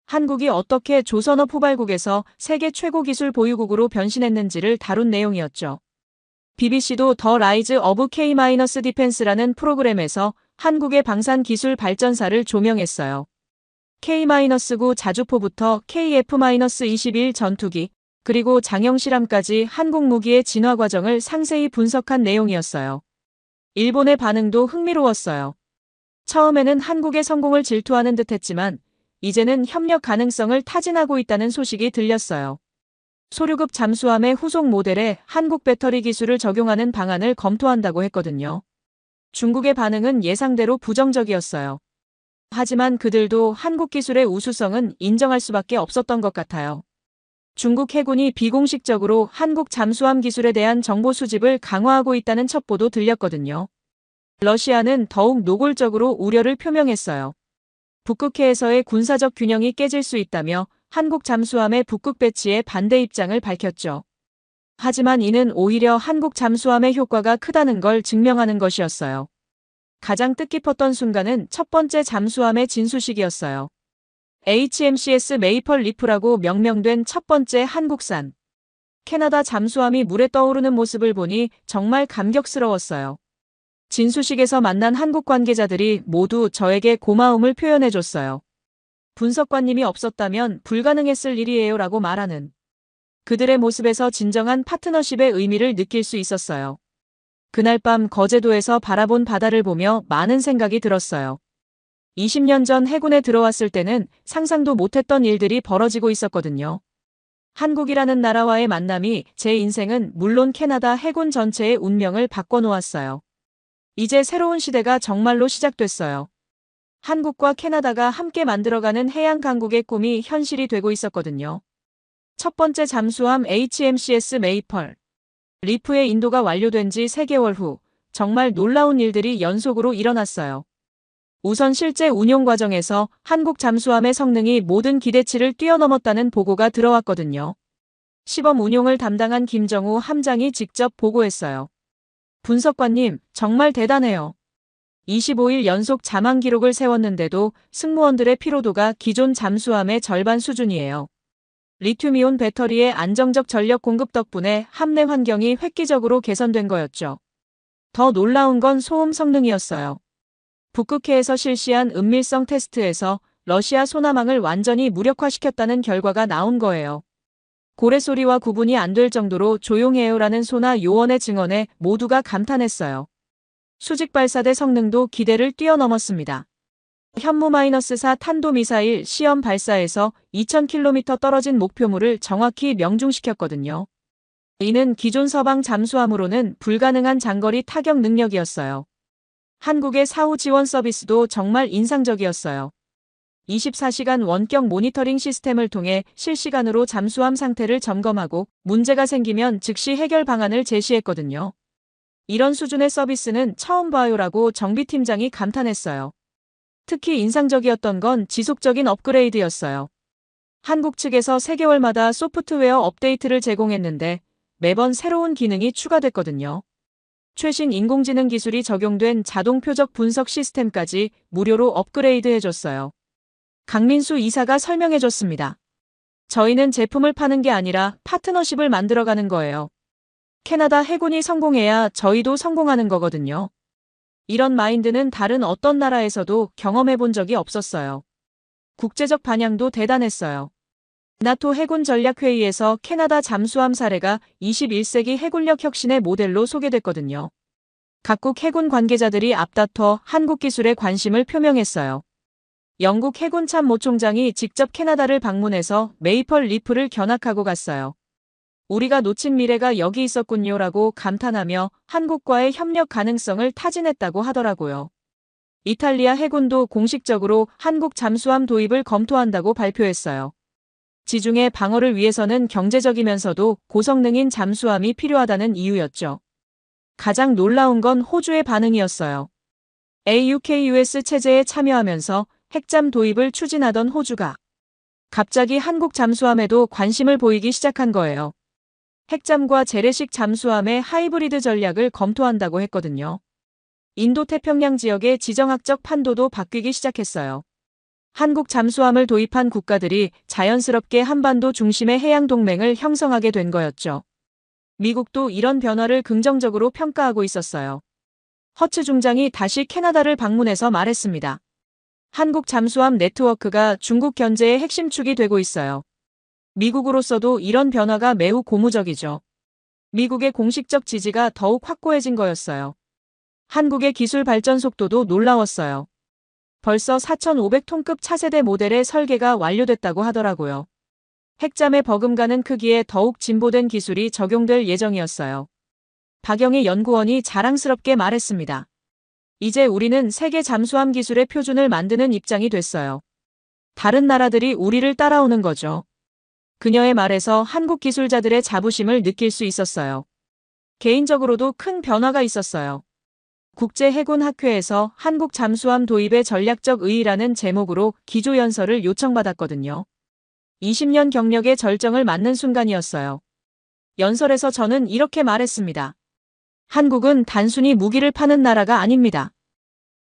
한국이 어떻게 조선업 후발국에서 세계 최고 기술 보유국으로 변신했는지를 다룬 내용이었죠. BBC도 더 라이즈 어브 K-디펜스라는 프로그램에서 한국의 방산 기술 발전사를 조명했어요. K-9 자주포부터 KF-21 전투기, 그리고 장형 실함까지 한국 무기의 진화 과정을 상세히 분석한 내용이었어요. 일본의 반응도 흥미로웠어요. 처음에는 한국의 성공을 질투하는 듯했지만 이제는 협력 가능성을 타진하고 있다는 소식이 들렸어요. 소류급 잠수함의 후속 모델에 한국 배터리 기술을 적용하는 방안을 검토한다고 했거든요. 중국의 반응은 예상대로 부정적이었어요. 하지만 그들도 한국 기술의 우수성은 인정할 수밖에 없었던 것 같아요. 중국 해군이 비공식적으로 한국 잠수함 기술에 대한 정보 수집을 강화하고 있다는 첩보도 들렸거든요. 러시아는 더욱 노골적으로 우려를 표명했어요. 북극해에서의 군사적 균형이 깨질 수 있다며 한국 잠수함의 북극 배치에 반대 입장을 밝혔죠. 하지만 이는 오히려 한국 잠수함의 효과가 크다는 걸 증명하는 것이었어요. 가장 뜻깊었던 순간은 첫 번째 잠수함의 진수식이었어요. HMCS 메이펄 리프라고 명명된 첫 번째 한국산 캐나다 잠수함이 물에 떠오르는 모습을 보니 정말 감격스러웠어요. 진수식에서 만난 한국 관계자들이 모두 저에게 고마움을 표현해줬어요. 분석관님이 없었다면 불가능했을 일이에요 라고 말하는 그들의 모습에서 진정한 파트너십의 의미를 느낄 수 있었어요. 그날 밤 거제도에서 바라본 바다를 보며 많은 생각이 들었어요. 20년 전 해군에 들어왔을 때는 상상도 못했던 일들이 벌어지고 있었거든요. 한국이라는 나라와의 만남이 제 인생은 물론 캐나다 해군 전체의 운명을 바꿔놓았어요. 이제 새로운 시대가 정말로 시작됐어요. 한국과 캐나다가 함께 만들어가는 해양 강국의 꿈이 현실이 되고 있었거든요. 첫 번째 잠수함 HMCS 메이펄 리프의 인도가 완료된 지 3개월 후 정말 놀라운 일들이 연속으로 일어났어요. 우선 실제 운용 과정에서 한국 잠수함의 성능이 모든 기대치를 뛰어넘었다는 보고가 들어왔거든요. 시범 운용을 담당한 김정우 함장이 직접 보고했어요. 분석관님, 정말 대단해요. 25일 연속 잠항 기록을 세웠는데도 승무원들의 피로도가 기존 잠수함의 절반 수준이에요. 리튬이온 배터리의 안정적 전력 공급 덕분에 함내 환경이 획기적으로 개선된 거였죠. 더 놀라운 건 소음 성능이었어요. 북극해에서 실시한 은밀성 테스트에서 러시아 소나망을 완전히 무력화시켰다는 결과가 나온 거예요. 고래 소리와 구분이 안 될 정도로 조용해요라는 소나 요원의 증언에 모두가 감탄했어요. 수직 발사대 성능도 기대를 뛰어넘었습니다. 현무-4 탄도미사일 시험 발사에서 2000km 떨어진 목표물을 정확히 명중시켰거든요. 이는 기존 서방 잠수함으로는 불가능한 장거리 타격 능력이었어요. 한국의 사후 지원 서비스도 정말 인상적이었어요. 24시간 원격 모니터링 시스템을 통해 실시간으로 잠수함 상태를 점검하고 문제가 생기면 즉시 해결 방안을 제시했거든요. 이런 수준의 서비스는 처음 봐요라고 정비팀장이 감탄했어요. 특히 인상적이었던 건 지속적인 업그레이드였어요. 한국 측에서 3개월마다 소프트웨어 업데이트를 제공했는데 매번 새로운 기능이 추가됐거든요. 최신 인공지능 기술이 적용된 자동 표적 분석 시스템까지 무료로 업그레이드 해줬어요. 강민수 이사가 설명해줬습니다. 저희는 제품을 파는 게 아니라 파트너십을 만들어가는 거예요. 캐나다 해군이 성공해야 저희도 성공하는 거거든요. 이런 마인드는 다른 어떤 나라에서도 경험해 본 적이 없었어요. 국제적 반향도 대단했어요. 나토 해군 전략회의에서 캐나다 잠수함 사례가 21세기 해군력 혁신의 모델로 소개됐거든요. 각국 해군 관계자들이 앞다퉈 한국 기술에 관심을 표명했어요. 영국 해군 참모 총장이 직접 캐나다를 방문해서 메이펄 리프를 견학하고 갔어요. 우리가 놓친 미래가 여기 있었군요라고 감탄하며 한국과의 협력 가능성을 타진했다고 하더라고요. 이탈리아 해군도 공식적으로 한국 잠수함 도입을 검토한다고 발표했어요. 지중해 방어를 위해서는 경제적이면서도 고성능인 잠수함이 필요하다는 이유였죠. 가장 놀라운 건 호주의 반응이었어요. AUKUS 체제에 참여하면서 핵잠 도입을 추진하던 호주가 갑자기 한국 잠수함에도 관심을 보이기 시작한 거예요. 핵잠과 재래식 잠수함의 하이브리드 전략을 검토한다고 했거든요. 인도 태평양 지역의 지정학적 판도도 바뀌기 시작했어요. 한국 잠수함을 도입한 국가들이 자연스럽게 한반도 중심의 해양 동맹을 형성하게 된 거였죠. 미국도 이런 변화를 긍정적으로 평가하고 있었어요. 허츠 중장이 다시 캐나다를 방문해서 말했습니다. 한국 잠수함 네트워크가 중국 견제의 핵심 축이 되고 있어요. 미국으로서도 이런 변화가 매우 고무적이죠. 미국의 공식적 지지가 더욱 확고해진 거였어요. 한국의 기술 발전 속도도 놀라웠어요. 벌써 4,500톤급 차세대 모델의 설계가 완료됐다고 하더라고요. 핵잠에 버금가는 크기에 더욱 진보된 기술이 적용될 예정이었어요. 박영희 연구원이 자랑스럽게 말했습니다. 이제 우리는 세계 잠수함 기술의 표준을 만드는 입장이 됐어요. 다른 나라들이 우리를 따라오는 거죠. 그녀의 말에서 한국 기술자들의 자부심을 느낄 수 있었어요. 개인적으로도 큰 변화가 있었어요. 국제해군학회에서 한국 잠수함 도입의 전략적 의의라는 제목으로 기조연설을 요청받았거든요. 20년 경력의 절정을 맞는 순간이었어요. 연설에서 저는 이렇게 말했습니다. 한국은 단순히 무기를 파는 나라가 아닙니다.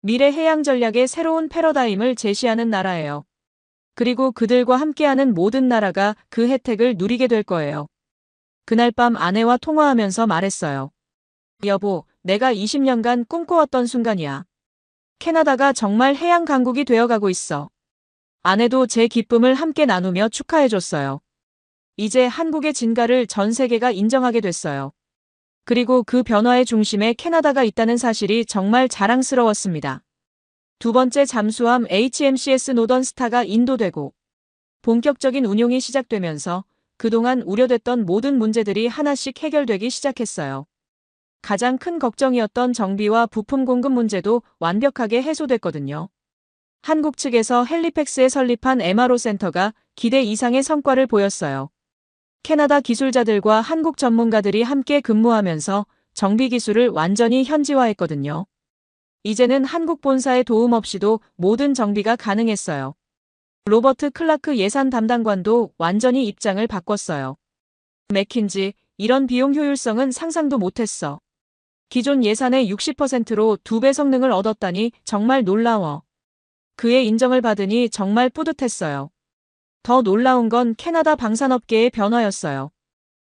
미래 해양 전략의 새로운 패러다임을 제시하는 나라예요. 그리고 그들과 함께하는 모든 나라가 그 혜택을 누리게 될 거예요. 그날 밤 아내와 통화하면서 말했어요. 여보, 내가 20년간 꿈꿔왔던 순간이야. 캐나다가 정말 해양 강국이 되어가고 있어. 아내도 제 기쁨을 함께 나누며 축하해줬어요. 이제 한국의 진가를 전 세계가 인정하게 됐어요. 그리고 그 변화의 중심에 캐나다가 있다는 사실이 정말 자랑스러웠습니다. 두 번째 잠수함 HMCS 노던스타가 인도되고 본격적인 운용이 시작되면서 그동안 우려됐던 모든 문제들이 하나씩 해결되기 시작했어요. 가장 큰 걱정이었던 정비와 부품 공급 문제도 완벽하게 해소됐거든요. 한국 측에서 헬리팩스에 설립한 MRO 센터가 기대 이상의 성과를 보였어요. 캐나다 기술자들과 한국 전문가들이 함께 근무하면서 정비 기술을 완전히 현지화했거든요. 이제는 한국 본사의 도움 없이도 모든 정비가 가능했어요. 로버트 클라크 예산 담당관도 완전히 입장을 바꿨어요. 맥킨지, 이런 비용 효율성은 상상도 못했어. 기존 예산의 60%로 2배 성능을 얻었다니 정말 놀라워. 그의 인정을 받으니 정말 뿌듯했어요. 더 놀라운 건 캐나다 방산업계의 변화였어요.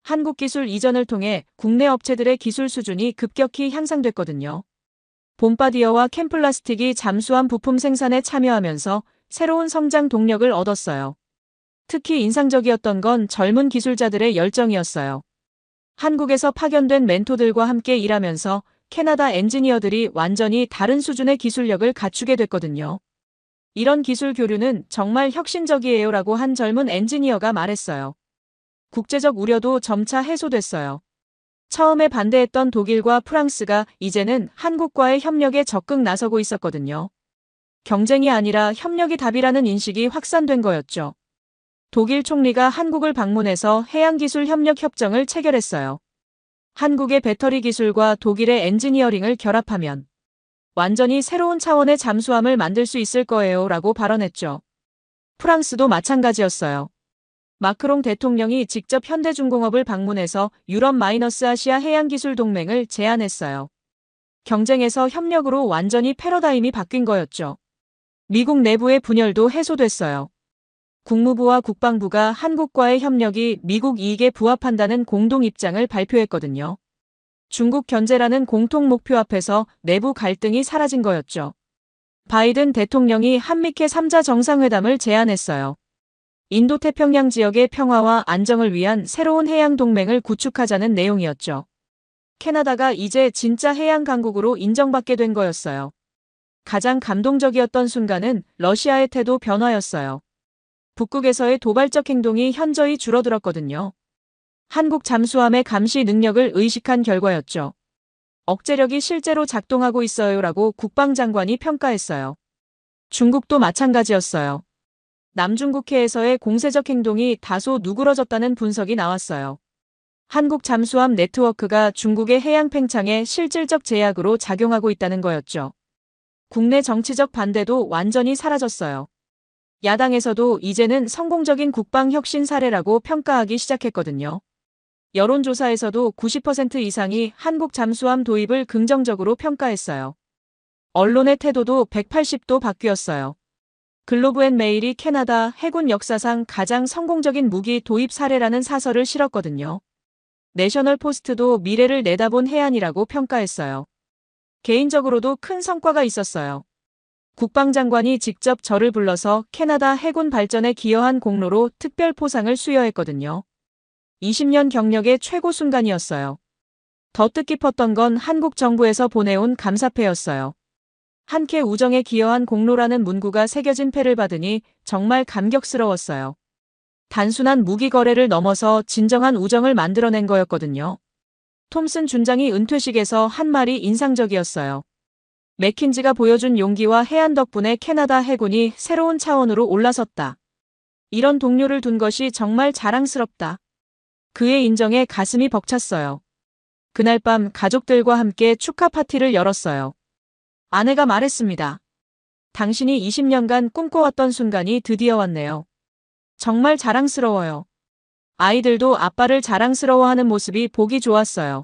한국 기술 이전을 통해 국내 업체들의 기술 수준이 급격히 향상됐거든요. 봄바디어와 캠플라스틱이 잠수함 부품 생산에 참여하면서 새로운 성장 동력을 얻었어요. 특히 인상적이었던 건 젊은 기술자들의 열정이었어요. 한국에서 파견된 멘토들과 함께 일하면서 캐나다 엔지니어들이 완전히 다른 수준의 기술력을 갖추게 됐거든요. 이런 기술 교류는 정말 혁신적이에요라고 한 젊은 엔지니어가 말했어요. 국제적 우려도 점차 해소됐어요. 처음에 반대했던 독일과 프랑스가 이제는 한국과의 협력에 적극 나서고 있었거든요. 경쟁이 아니라 협력이 답이라는 인식이 확산된 거였죠. 독일 총리가 한국을 방문해서 해양기술 협력 협정을 체결했어요. 한국의 배터리 기술과 독일의 엔지니어링을 결합하면 완전히 새로운 차원의 잠수함을 만들 수 있을 거예요 라고 발언했죠. 프랑스도 마찬가지였어요. 마크롱 대통령이 직접 현대중공업을 방문해서 유럽-아시아 해양기술 동맹을 제안했어요. 경쟁에서 협력으로 완전히 패러다임이 바뀐 거였죠. 미국 내부의 분열도 해소됐어요. 국무부와 국방부가 한국과의 협력이 미국 이익에 부합한다는 공동 입장을 발표했거든요. 중국 견제라는 공통 목표 앞에서 내부 갈등이 사라진 거였죠. 바이든 대통령이 한미케 3자 정상회담을 제안했어요. 인도태평양 지역의 평화와 안정을 위한 새로운 해양 동맹을 구축하자는 내용이었죠. 캐나다가 이제 진짜 해양 강국으로 인정받게 된 거였어요. 가장 감동적이었던 순간은 러시아의 태도 변화였어요. 북극에서의 도발적 행동이 현저히 줄어들었거든요. 한국 잠수함의 감시 능력을 의식한 결과였죠. 억제력이 실제로 작동하고 있어요라고 국방장관이 평가했어요. 중국도 마찬가지였어요. 남중국해에서의 공세적 행동이 다소 누그러졌다는 분석이 나왔어요. 한국 잠수함 네트워크가 중국의 해양 팽창에 실질적 제약으로 작용하고 있다는 거였죠. 국내 정치적 반대도 완전히 사라졌어요. 야당에서도 이제는 성공적인 국방 혁신 사례라고 평가하기 시작했거든요. 여론조사에서도 90% 이상이 한국 잠수함 도입을 긍정적으로 평가했어요. 언론의 태도도 180도 바뀌었어요. 글로브 앤 메일이 캐나다 해군 역사상 가장 성공적인 무기 도입 사례라는 사설을 실었거든요. 내셔널 포스트도 미래를 내다본 해안이라고 평가했어요. 개인적으로도 큰 성과가 있었어요. 국방장관이 직접 저를 불러서 캐나다 해군 발전에 기여한 공로로 특별 포상을 수여했거든요. 20년 경력의 최고 순간이었어요. 더 뜻깊었던 건 한국 정부에서 보내온 감사패였어요. 한캐 우정에 기여한 공로라는 문구가 새겨진 패를 받으니 정말 감격스러웠어요. 단순한 무기 거래를 넘어서 진정한 우정을 만들어낸 거였거든요. 톰슨 준장이 은퇴식에서 한 말이 인상적이었어요. 맥킨지가 보여준 용기와 해안 덕분에 캐나다 해군이 새로운 차원으로 올라섰다. 이런 동료를 둔 것이 정말 자랑스럽다. 그의 인정에 가슴이 벅찼어요. 그날 밤 가족들과 함께 축하 파티를 열었어요. 아내가 말했습니다. 당신이 20년간 꿈꿔왔던 순간이 드디어 왔네요. 정말 자랑스러워요. 아이들도 아빠를 자랑스러워하는 모습이 보기 좋았어요.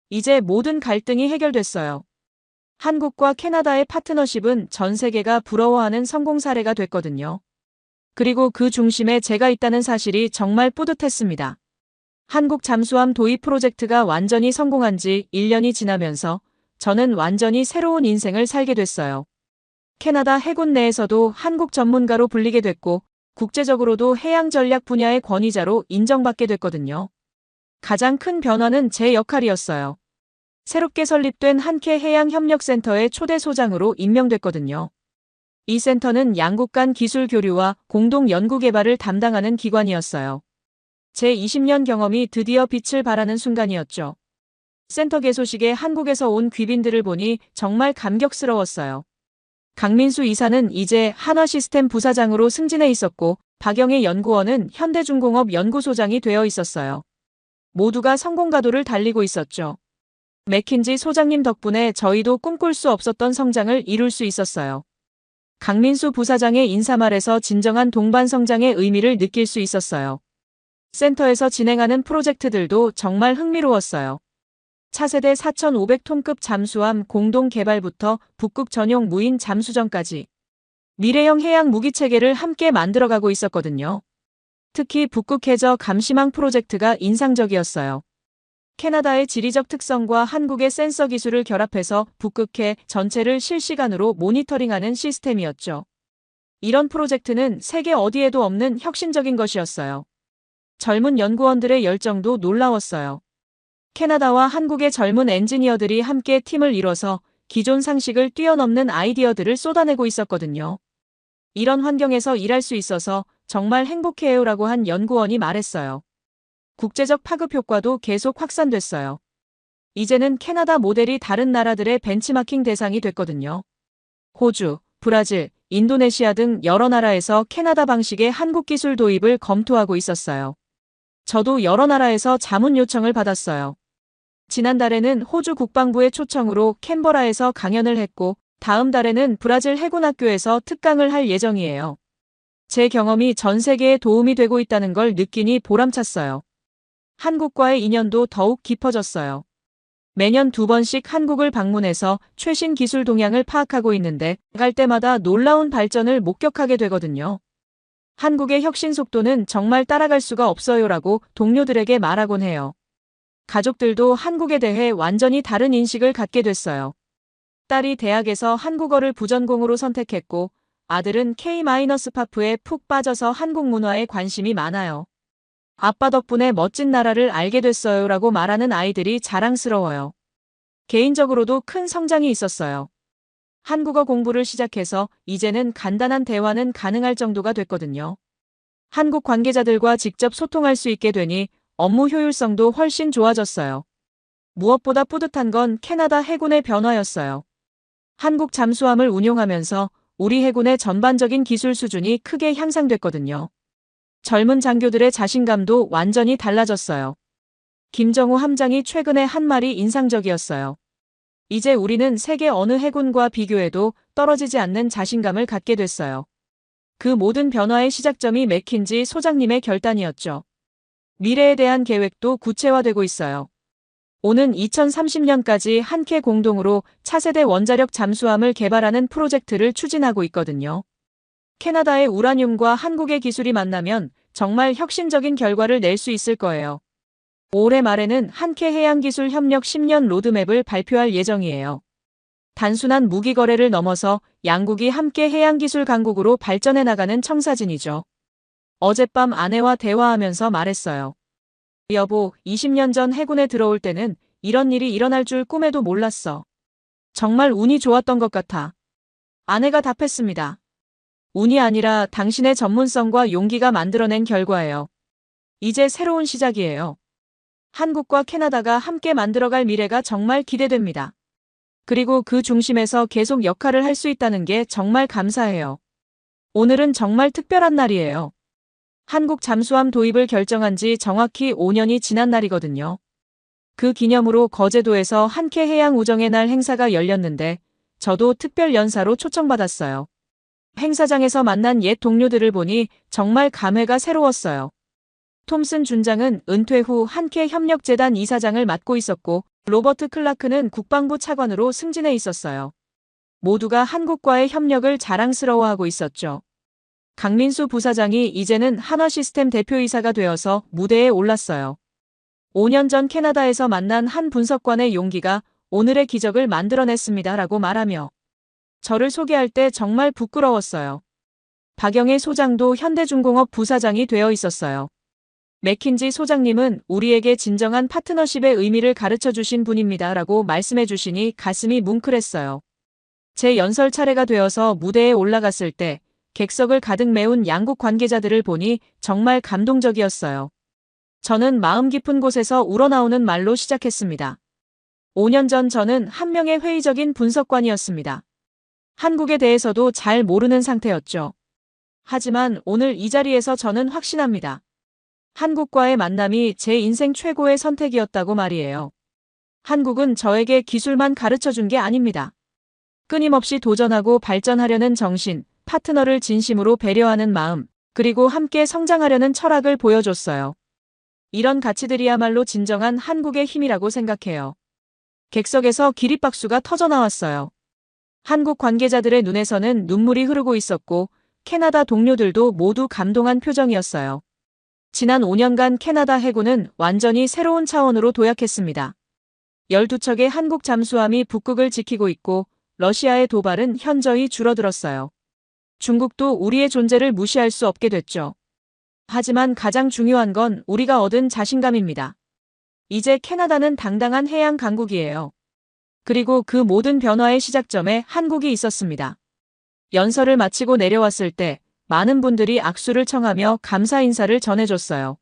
이제 모든 갈등이 해결됐어요. 한국과 캐나다의 파트너십은 전 세계가 부러워하는 성공 사례가 됐거든요. 그리고 그 중심에 제가 있다는 사실이 정말 뿌듯했습니다. 한국 잠수함 도입 프로젝트가 완전히 성공한 지 1년이 지나면서 저는 완전히 새로운 인생을 살게 됐어요. 캐나다 해군 내에서도 한국 전문가로 불리게 됐고 국제적으로도 해양 전략 분야의 권위자로 인정받게 됐거든요. 가장 큰 변화는 제 역할이었어요. 새롭게 설립된 한캐 해양협력센터의 초대 소장으로 임명됐거든요. 이 센터는 양국 간 기술 교류와 공동 연구 개발을 담당하는 기관이었어요. 제 20년 경험이 드디어 빛을 발하는 순간이었죠. 센터 개소식에 한국에서 온 귀빈들을 보니 정말 감격스러웠어요. 강민수 이사는 이제 한화시스템 부사장으로 승진해 있었고 박영애 연구원은 현대중공업 연구소장이 되어 있었어요. 모두가 성공 가도를 달리고 있었죠. 맥킨지 소장님 덕분에 저희도 꿈꿀 수 없었던 성장을 이룰 수 있었어요. 강민수 부사장의 인사말에서 진정한 동반 성장의 의미를 느낄 수 있었어요. 센터에서 진행하는 프로젝트들도 정말 흥미로웠어요. 차세대 4,500톤급 잠수함 공동 개발부터 북극 전용 무인 잠수정까지 미래형 해양 무기 체계를 함께 만들어가고 있었거든요. 특히 북극 해저 감시망 프로젝트가 인상적이었어요. 캐나다의 지리적 특성과 한국의 센서 기술을 결합해서 북극해 전체를 실시간으로 모니터링하는 시스템이었죠. 이런 프로젝트는 세계 어디에도 없는 혁신적인 것이었어요. 젊은 연구원들의 열정도 놀라웠어요. 캐나다와 한국의 젊은 엔지니어들이 함께 팀을 이뤄서 기존 상식을 뛰어넘는 아이디어들을 쏟아내고 있었거든요. 이런 환경에서 일할 수 있어서 정말 행복해요라고 한 연구원이 말했어요. 국제적 파급 효과도 계속 확산됐어요. 이제는 캐나다 모델이 다른 나라들의 벤치마킹 대상이 됐거든요. 호주, 브라질, 인도네시아 등 여러 나라에서 캐나다 방식의 한국 기술 도입을 검토하고 있었어요. 저도 여러 나라에서 자문 요청을 받았어요. 지난달에는 호주 국방부의 초청으로 캔버라에서 강연을 했고 다음 달에는 브라질 해군학교에서 특강을 할 예정이에요. 제 경험이 전 세계에 도움이 되고 있다는 걸 느끼니 보람찼어요. 한국과의 인연도 더욱 깊어졌어요. 매년 2번씩 한국을 방문해서 최신 기술 동향을 파악하고 있는데 갈 때마다 놀라운 발전을 목격하게 되거든요. 한국의 혁신 속도는 정말 따라갈 수가 없어요라고 동료들에게 말하곤 해요. 가족들도 한국에 대해 완전히 다른 인식을 갖게 됐어요. 딸이 대학에서 한국어를 부전공으로 선택했고 아들은 K-파프에 푹 빠져서 한국 문화에 관심이 많아요. 아빠 덕분에 멋진 나라를 알게 됐어요라고 말하는 아이들이 자랑스러워요. 개인적으로도 큰 성장이 있었어요. 한국어 공부를 시작해서 이제는 간단한 대화는 가능할 정도가 됐거든요. 한국 관계자들과 직접 소통할 수 있게 되니 업무 효율성도 훨씬 좋아졌어요. 무엇보다 뿌듯한 건 캐나다 해군의 변화였어요. 한국 잠수함을 운용하면서 우리 해군의 전반적인 기술 수준이 크게 향상됐거든요. 젊은 장교들의 자신감도 완전히 달라졌어요. 김정우 함장이 최근에 한 말이 인상적이었어요. 이제 우리는 세계 어느 해군과 비교해도 떨어지지 않는 자신감을 갖게 됐어요. 그 모든 변화의 시작점이 맥킨지 소장님의 결단이었죠. 미래에 대한 계획도 구체화되고 있어요. 오는 2030년까지 한캐 공동으로 차세대 원자력 잠수함을 개발하는 프로젝트를 추진하고 있거든요. 캐나다의 우라늄과 한국의 기술이 만나면 정말 혁신적인 결과를 낼 수 있을 거예요. 올해 말에는 한캐 해양기술 협력 10년 로드맵을 발표할 예정이에요. 단순한 무기 거래를 넘어서 양국이 함께 해양기술 강국으로 발전해 나가는 청사진이죠. 어젯밤 아내와 대화하면서 말했어요. 여보, 20년 전 해군에 들어올 때는 이런 일이 일어날 줄 꿈에도 몰랐어. 정말 운이 좋았던 것 같아. 아내가 답했습니다. 운이 아니라 당신의 전문성과 용기가 만들어낸 결과예요. 이제 새로운 시작이에요. 한국과 캐나다가 함께 만들어갈 미래가 정말 기대됩니다. 그리고 그 중심에서 계속 역할을 할 수 있다는 게 정말 감사해요. 오늘은 정말 특별한 날이에요. 한국 잠수함 도입을 결정한 지 정확히 5년이 지난 날이거든요. 그 기념으로 거제도에서 한캐 해양 우정의 날 행사가 열렸는데 저도 특별 연사로 초청받았어요. 행사장에서 만난 옛 동료들을 보니 정말 감회가 새로웠어요. 톰슨 준장은 은퇴 후 한캐 협력재단 이사장을 맡고 있었고 로버트 클라크는 국방부 차관으로 승진해 있었어요. 모두가 한국과의 협력을 자랑스러워하고 있었죠. 강민수 부사장이 이제는 한화시스템 대표이사가 되어서 무대에 올랐어요. 5년 전 캐나다에서 만난 한 분석관의 용기가 오늘의 기적을 만들어냈습니다라고 말하며 저를 소개할 때 정말 부끄러웠어요. 박영애 소장도 현대중공업 부사장이 되어 있었어요. 맥킨지 소장님은 우리에게 진정한 파트너십의 의미를 가르쳐 주신 분입니다라고 말씀해 주시니 가슴이 뭉클했어요. 제 연설 차례가 되어서 무대에 올라갔을 때 객석을 가득 메운 양국 관계자들을 보니 정말 감동적이었어요. 저는 마음 깊은 곳에서 우러나오는 말로 시작했습니다. 5년 전 저는 한 명의 회의적인 분석관이었습니다. 한국에 대해서도 잘 모르는 상태였죠. 하지만 오늘 이 자리에서 저는 확신합니다. 한국과의 만남이 제 인생 최고의 선택이었다고 말이에요. 한국은 저에게 기술만 가르쳐 준 게 아닙니다. 끊임없이 도전하고 발전하려는 정신, 파트너를 진심으로 배려하는 마음, 그리고 함께 성장하려는 철학을 보여줬어요. 이런 가치들이야말로 진정한 한국의 힘이라고 생각해요. 객석에서 기립박수가 터져나왔어요. 한국 관계자들의 눈에서는 눈물이 흐르고 있었고 캐나다 동료들도 모두 감동한 표정이었어요. 지난 5년간 캐나다 해군은 완전히 새로운 차원으로 도약했습니다. 12척의 한국 잠수함이 북극을 지키고 있고 러시아의 도발은 현저히 줄어들었어요. 중국도 우리의 존재를 무시할 수 없게 됐죠. 하지만 가장 중요한 건 우리가 얻은 자신감입니다. 이제 캐나다는 당당한 해양 강국이에요. 그리고 그 모든 변화의 시작점에 한국이 있었습니다. 연설을 마치고 내려왔을 때 많은 분들이 악수를 청하며 감사 인사를 전해줬어요.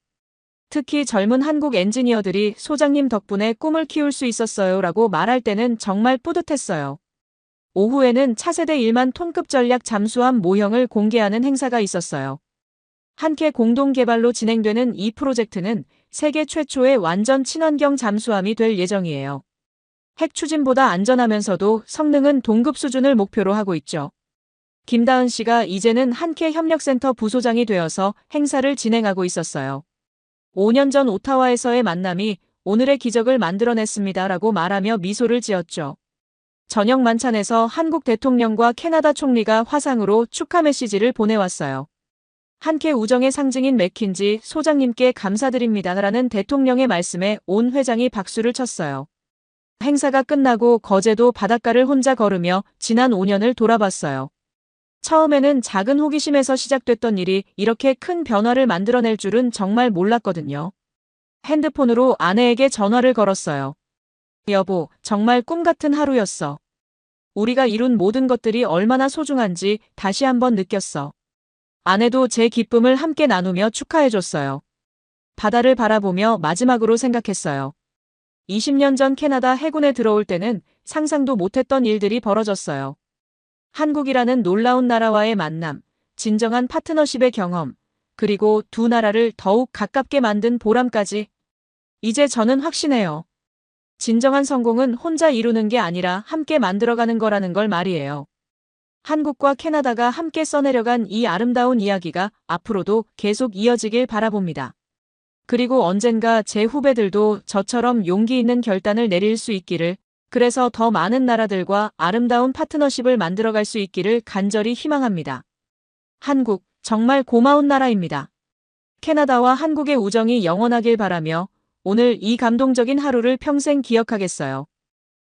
특히 젊은 한국 엔지니어들이 소장님 덕분에 꿈을 키울 수 있었어요 라고 말할 때는 정말 뿌듯했어요. 오후에는 차세대 1만 톤급 전략 잠수함 모형을 공개하는 행사가 있었어요. 한캐 공동개발로 진행되는 이 프로젝트는 세계 최초의 완전 친환경 잠수함이 될 예정이에요. 핵 추진보다 안전하면서도 성능은 동급 수준을 목표로 하고 있죠. 김다은 씨가 이제는 한캐 협력센터 부소장이 되어서 행사를 진행하고 있었어요. 5년 전 오타와에서의 만남이 오늘의 기적을 만들어냈습니다라고 말하며 미소를 지었죠. 저녁 만찬에서 한국 대통령과 캐나다 총리가 화상으로 축하 메시지를 보내왔어요. 한캐 우정의 상징인 맥킨지 소장님께 감사드립니다라는 대통령의 말씀에 온 회장이 박수를 쳤어요. 행사가 끝나고 거제도 바닷가를 혼자 걸으며 지난 5년을 돌아봤어요. 처음에는 작은 호기심에서 시작됐던 일이 이렇게 큰 변화를 만들어낼 줄은 정말 몰랐거든요. 핸드폰으로 아내에게 전화를 걸었어요. 여보, 정말 꿈 같은 하루였어. 우리가 이룬 모든 것들이 얼마나 소중한지 다시 한번 느꼈어. 아내도 제 기쁨을 함께 나누며 축하해줬어요. 바다를 바라보며 마지막으로 생각했어요. 20년 전 캐나다 해군에 들어올 때는 상상도 못했던 일들이 벌어졌어요. 한국이라는 놀라운 나라와의 만남, 진정한 파트너십의 경험, 그리고 두 나라를 더욱 가깝게 만든 보람까지. 이제 저는 확신해요. 진정한 성공은 혼자 이루는 게 아니라 함께 만들어가는 거라는 걸 말이에요. 한국과 캐나다가 함께 써내려간 이 아름다운 이야기가 앞으로도 계속 이어지길 바라봅니다. 그리고 언젠가 제 후배들도 저처럼 용기 있는 결단을 내릴 수 있기를, 그래서 더 많은 나라들과 아름다운 파트너십을 만들어갈 수 있기를 간절히 희망합니다. 한국, 정말 고마운 나라입니다. 캐나다와 한국의 우정이 영원하길 바라며 오늘 이 감동적인 하루를 평생 기억하겠어요.